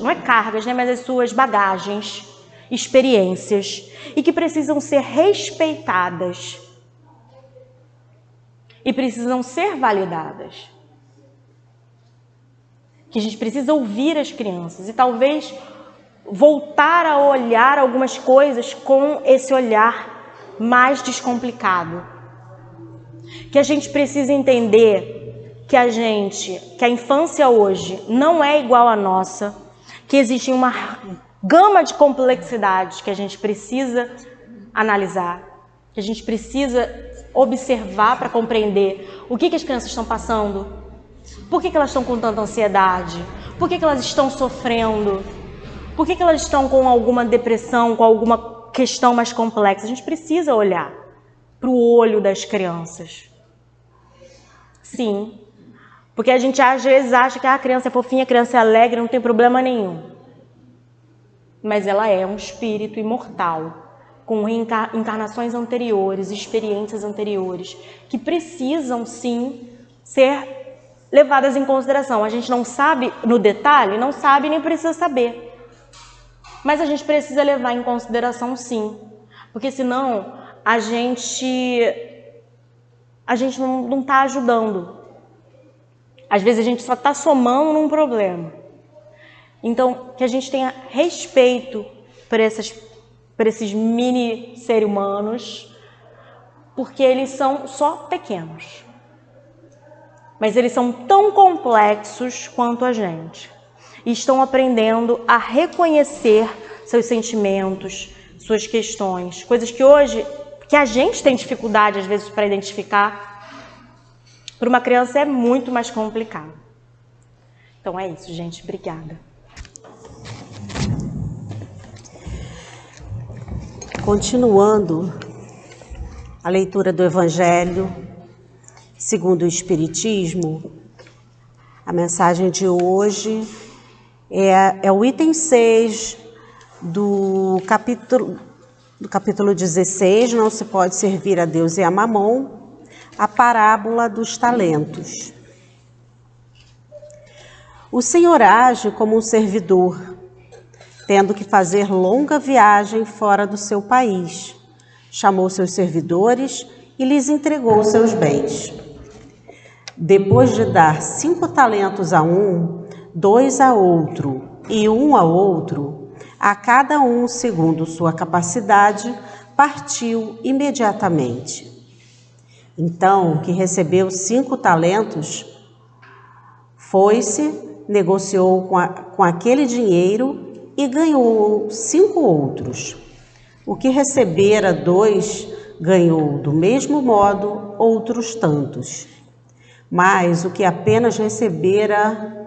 não é cargas, né, mas as suas bagagens, experiências, e que precisam ser respeitadas e precisam ser validadas. Que a gente precisa ouvir as crianças e talvez voltar a olhar algumas coisas com esse olhar mais descomplicado. Que a gente precisa entender que a infância hoje não é igual à nossa, que existe uma gama de complexidades que a gente precisa analisar, que a gente precisa observar para compreender o que as crianças estão passando, por que elas estão com tanta ansiedade, por que elas estão sofrendo, por que elas estão com alguma depressão, com alguma questão mais complexa. A gente precisa olhar para o olho das crianças. Sim. Porque a gente às vezes acha que a criança é fofinha, a criança é alegre, não tem problema nenhum. Mas ela é um espírito imortal, com encarnações anteriores, experiências anteriores, que precisam sim ser levadas em consideração. A gente não sabe no detalhe, não sabe nem precisa saber. Mas a gente precisa levar em consideração sim. Porque senão a gente não está ajudando. Às vezes a gente só está somando num problema. Então, que a gente tenha respeito por esses mini seres humanos, porque eles são só pequenos. Mas eles são tão complexos quanto a gente. E estão aprendendo a reconhecer seus sentimentos, suas questões. Coisas que hoje, que a gente tem dificuldade às vezes para identificar. Para uma criança é muito mais complicado. Então é isso, gente. Obrigada. Continuando a leitura do Evangelho segundo o Espiritismo, a mensagem de hoje é o item 6 do capítulo 16, Não se pode servir a Deus e a Mamon, a parábola dos talentos. O Senhor age como um servidor, tendo que fazer longa viagem fora do seu país. Chamou seus servidores e lhes entregou seus bens. Depois de dar 5 talentos a um, 2 a outro e 1 a outro, a cada um segundo sua capacidade, partiu imediatamente. Então, o que recebeu 5 talentos, foi-se, negociou com aquele dinheiro e ganhou 5 outros. O que recebera 2, ganhou do mesmo modo outros tantos. Mas o que apenas recebera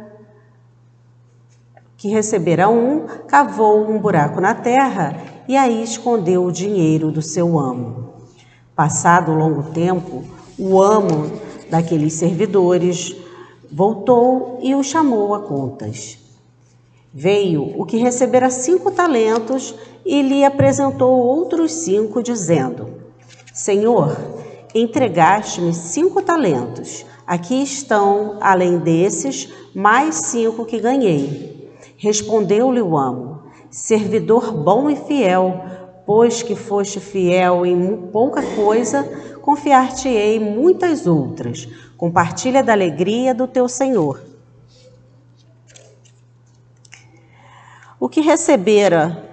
1, cavou um buraco na terra e aí escondeu o dinheiro do seu amo. Passado longo tempo, o amo daqueles servidores voltou e o chamou a contas. Veio o que recebera 5 talentos e lhe apresentou outros 5, dizendo: Senhor, entregaste-me 5 talentos. Aqui estão, além desses, mais 5 que ganhei. Respondeu-lhe o amo: servidor bom e fiel, pois que foste fiel em pouca coisa, confiar-te-ei muitas outras. Compartilha da alegria do teu senhor. O que recebera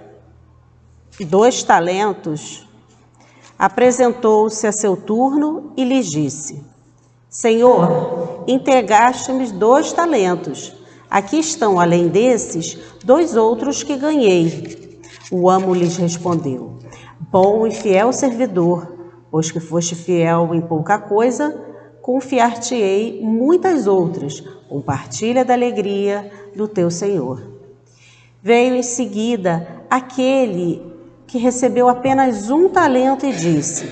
2 talentos, apresentou-se a seu turno e lhe disse: Senhor, entregaste-me 2 talentos. Aqui estão, além desses, 2 outros que ganhei. O amo lhes respondeu: Bom e fiel servidor, pois que foste fiel em pouca coisa, confiar-te-ei muitas outras. Compartilha da alegria do teu senhor. Veio em seguida aquele que recebeu apenas 1 talento e disse: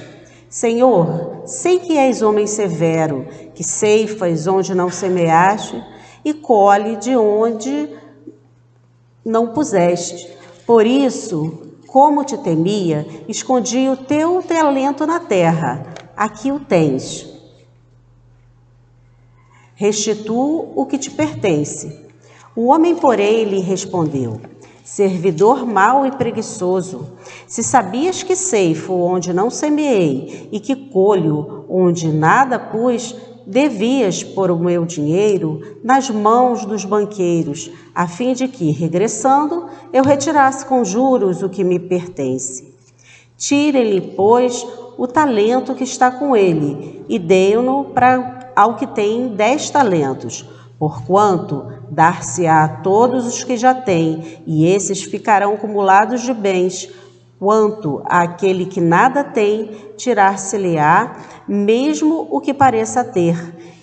Senhor, sei que és homem severo, que ceifas onde não semeaste e colhe de onde não puseste. Por isso, como te temia, escondi o teu talento na terra. Aqui o tens. Restitua o que te pertence. O homem, porém, lhe respondeu: servidor mau e preguiçoso, se sabias que ceifo onde não semeei e que colho onde nada pus, devias pôr o meu dinheiro nas mãos dos banqueiros, a fim de que, regressando, eu retirasse com juros o que me pertence. Tire-lhe, pois, o talento que está com ele e dê-o ao que tem 10 talentos, porquanto dar-se-á a todos os que já têm, e esses ficarão acumulados de bens. Quanto àquele que nada tem, tirar-se-lhe-á mesmo o que pareça ter,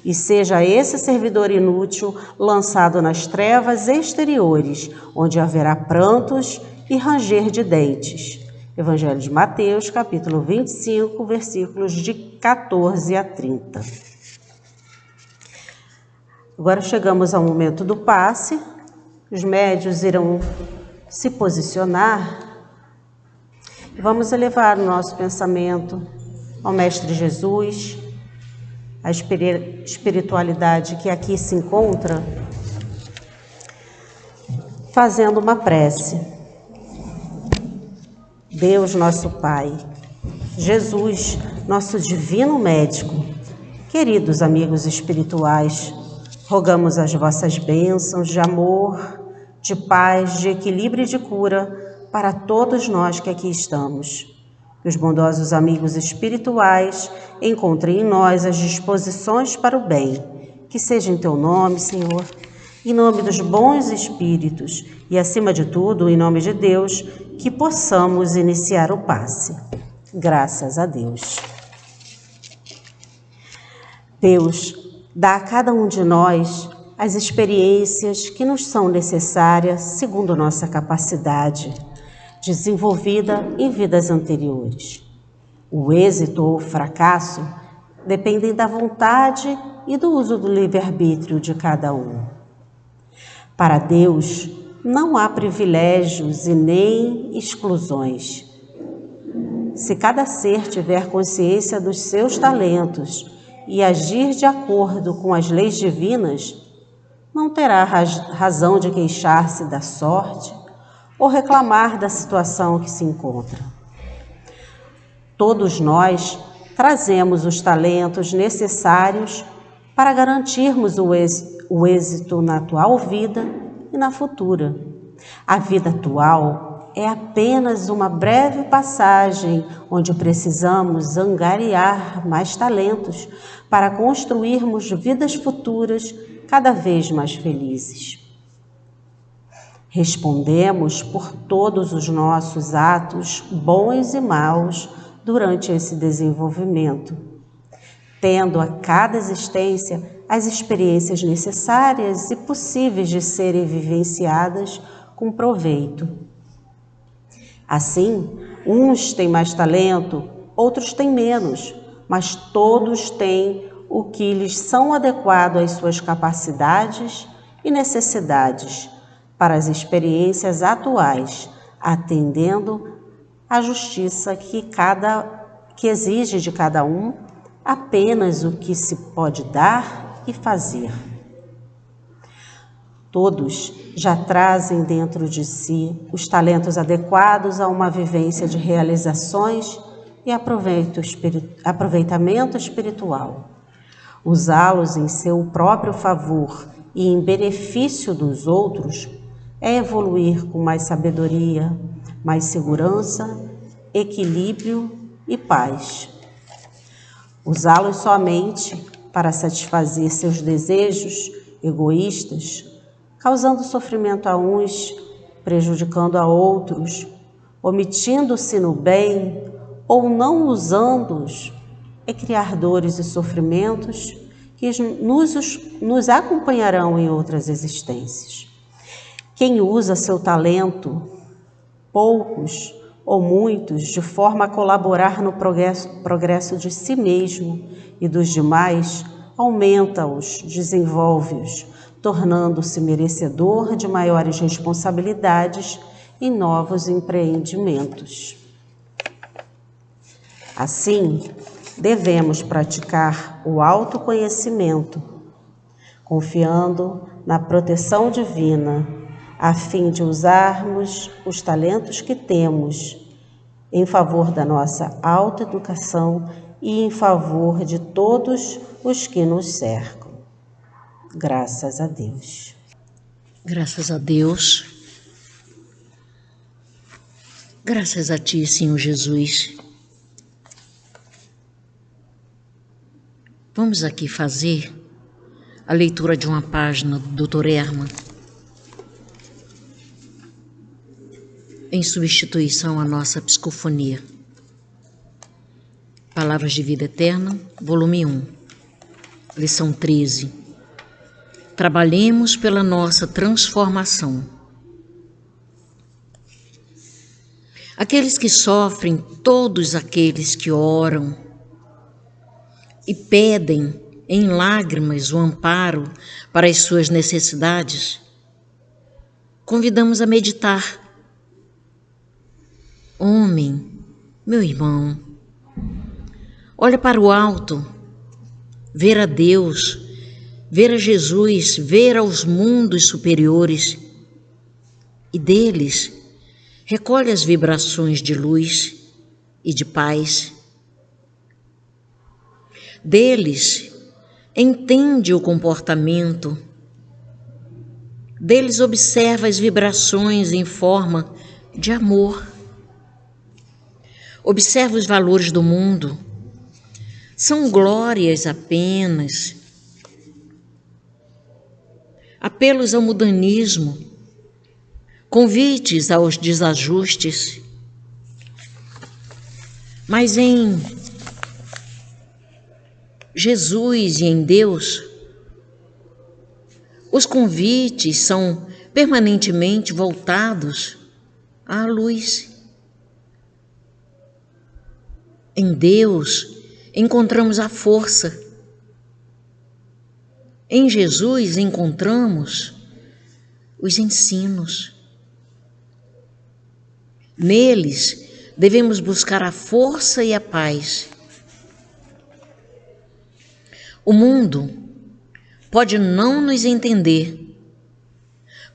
e seja esse servidor inútil lançado nas trevas exteriores, onde haverá prantos e ranger de dentes. Evangelho de Mateus, capítulo 25, versículos de 14 a 30. Agora chegamos ao momento do passe. Os médios irão se posicionar e vamos elevar o nosso pensamento ao Mestre Jesus, a espiritualidade que aqui se encontra, fazendo uma prece. Deus, nosso Pai, Jesus, nosso divino médico, queridos amigos espirituais, rogamos as vossas bênçãos de amor, de paz, de equilíbrio e de cura para todos nós que aqui estamos. Que os bondosos amigos espirituais encontrem em nós as disposições para o bem. Que seja em teu nome, Senhor, em nome dos bons espíritos e, acima de tudo, em nome de Deus, que possamos iniciar o passe. Graças a Deus. Deus, Dá a cada um de nós as experiências que nos são necessárias segundo nossa capacidade, desenvolvida em vidas anteriores. O êxito ou o fracasso dependem da vontade e do uso do livre-arbítrio de cada um. Para Deus, não há privilégios e nem exclusões. Se cada ser tiver consciência dos seus talentos e agir de acordo com as leis divinas, não terá razão de queixar-se da sorte ou reclamar da situação que se encontra. Todos nós trazemos os talentos necessários para garantirmos o êxito na atual vida e na futura. A vida atual é apenas uma breve passagem onde precisamos angariar mais talentos para construirmos vidas futuras cada vez mais felizes. Respondemos por todos os nossos atos, bons e maus, durante esse desenvolvimento, tendo a cada existência as experiências necessárias e possíveis de serem vivenciadas com proveito. Assim, uns têm mais talento, outros têm menos, mas todos têm o que lhes são adequado às suas capacidades e necessidades para as experiências atuais, atendendo à justiça que exige de cada um apenas o que se pode dar e fazer. Todos já trazem dentro de si os talentos adequados a uma vivência de realizações e aproveitamento espiritual. Usá-los em seu próprio favor e em benefício dos outros é evoluir com mais sabedoria, mais segurança, equilíbrio e paz. Usá-los somente para satisfazer seus desejos egoístas, causando sofrimento a uns, prejudicando a outros, omitindo-se no bem ou não usando-os, é criar dores e sofrimentos que nos acompanharão em outras existências. Quem usa seu talento, poucos ou muitos, de forma a colaborar no progresso de si mesmo e dos demais, aumenta-os, desenvolve-os, tornando-se merecedor de maiores responsabilidades e novos empreendimentos. Assim, devemos praticar o autoconhecimento, confiando na proteção divina, a fim de usarmos os talentos que temos em favor da nossa autoeducação e em favor de todos os que nos cercam. Graças a Deus. Graças a Deus. Graças a Ti, Senhor Jesus. Vamos aqui fazer a leitura de uma página do Dr. Herman, em substituição à nossa psicofonia. Palavras de Vida Eterna, volume 1, lição 13. Trabalhemos pela nossa transformação. Aqueles que sofrem, todos aqueles que oram e pedem em lágrimas o amparo para as suas necessidades, convidamos a meditar. Homem, meu irmão, olha para o alto, ver a Deus, ver a Jesus, ver aos mundos superiores e deles recolhe as vibrações de luz e de paz. Deles entende o comportamento, deles observa as vibrações em forma de amor. Observa os valores do mundo, são glórias apenas, apelos ao mudanismo, convites aos desajustes, mas em Jesus e em Deus Os convites são permanentemente voltados à luz. Em Deus encontramos a força. Em Jesus encontramos os ensinos. Neles devemos buscar a força e a paz. O mundo pode não nos entender,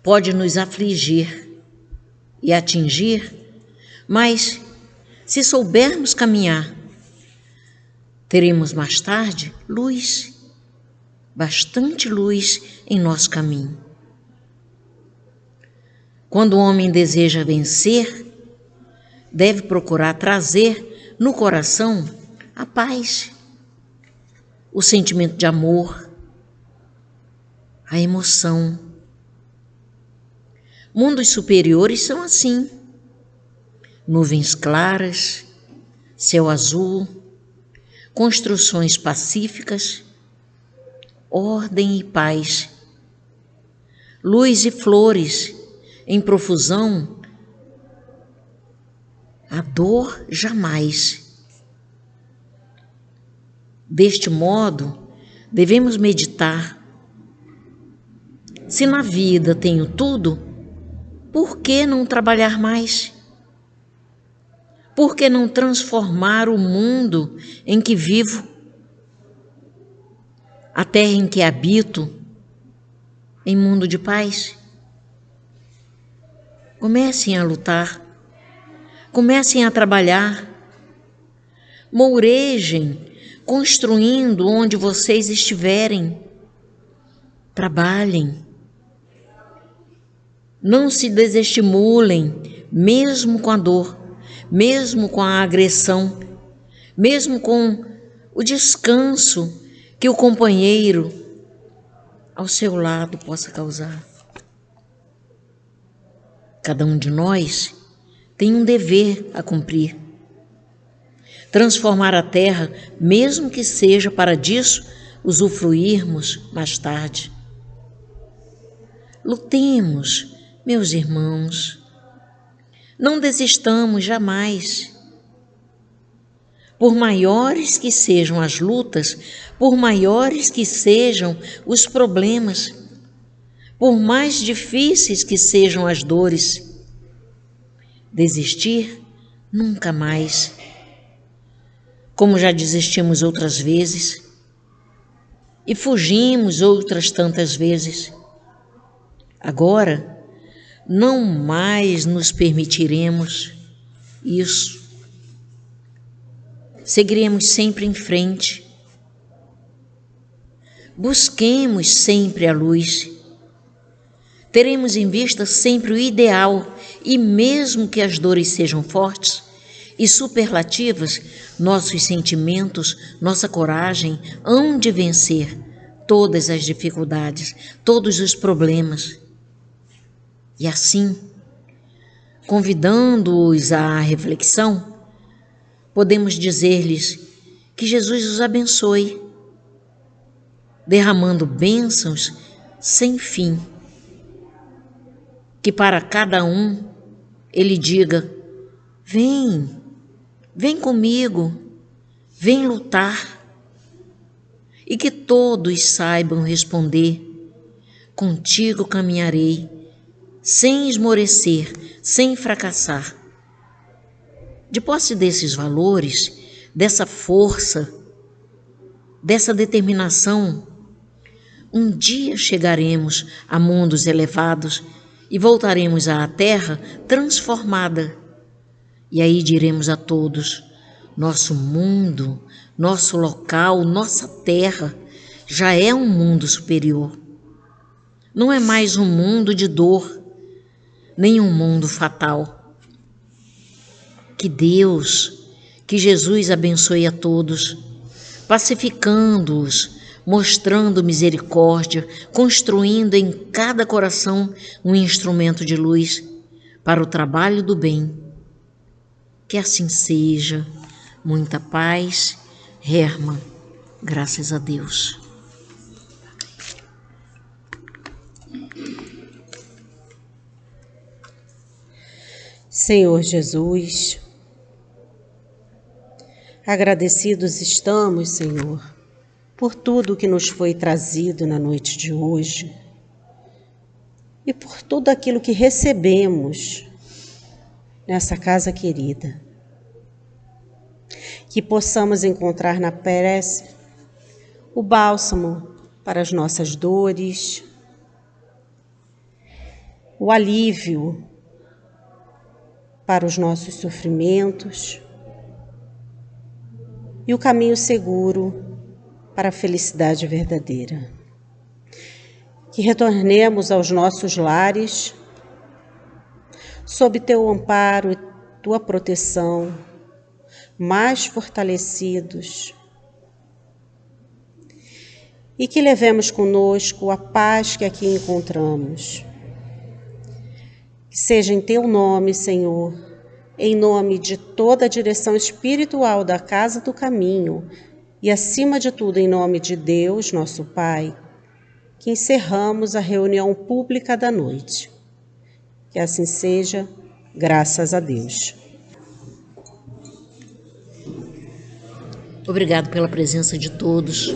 pode nos afligir e atingir, mas se soubermos caminhar, teremos mais tarde luz, bastante luz em nosso caminho. Quando o homem deseja vencer, deve procurar trazer no coração a paz, o sentimento de amor, a emoção. Mundos superiores são assim: nuvens claras, céu azul, construções pacíficas, ordem e paz, luz e flores em profusão, a dor jamais. Deste modo, devemos meditar. Se na vida tenho tudo, por que não trabalhar mais? Por que não transformar o mundo em que vivo? A terra em que habito, em mundo de paz? Comecem a lutar, comecem a trabalhar, mourejem, construindo onde vocês estiverem. Trabalhem. Não se desestimulem, mesmo com a dor, mesmo com a agressão, mesmo com o descanso que o companheiro ao seu lado possa causar. Cada um de nós tem um dever a cumprir. Transformar a terra, mesmo que seja para disso usufruirmos mais tarde. Lutemos, meus irmãos. Não desistamos jamais. Por maiores que sejam as lutas, por maiores que sejam os problemas, por mais difíceis que sejam as dores, desistir nunca mais. Como já desistimos outras vezes e fugimos outras tantas vezes, agora não mais nos permitiremos isso. Seguiremos sempre em frente. Busquemos sempre a luz. Teremos em vista sempre o ideal e mesmo que as dores sejam fortes e superlativas, nossos sentimentos, nossa coragem hão de vencer todas as dificuldades, todos os problemas. E assim, convidando-os à reflexão, podemos dizer-lhes que Jesus os abençoe, derramando bênçãos sem fim. Que para cada um Ele diga: vem comigo, vem lutar. E que todos saibam responder: contigo caminharei, sem esmorecer, sem fracassar. De posse desses valores, dessa força, dessa determinação, um dia chegaremos a mundos elevados e voltaremos à terra transformada. E aí diremos a todos: nosso mundo, nosso local, nossa terra já é um mundo superior. Não é mais um mundo de dor, nem um mundo fatal. Que Deus, que Jesus abençoe a todos, pacificando-os, mostrando misericórdia, construindo em cada coração um instrumento de luz para o trabalho do bem. Que assim seja. Muita paz. Herman, graças a Deus. Senhor Jesus, agradecidos estamos, Senhor, por tudo que nos foi trazido na noite de hoje e por tudo aquilo que recebemos nessa casa querida. Que possamos encontrar na prece o bálsamo para as nossas dores, o alívio para os nossos sofrimentos e o caminho seguro para a felicidade verdadeira. Que retornemos aos nossos lares sob teu amparo e tua proteção, mais fortalecidos, e que levemos conosco a paz que aqui encontramos. Que seja em teu nome, Senhor, em nome de toda a direção espiritual da Casa do Caminho e, acima de tudo, em nome de Deus, nosso Pai, que encerramos a reunião pública da noite. Que assim seja, graças a Deus. Obrigado pela presença de todos.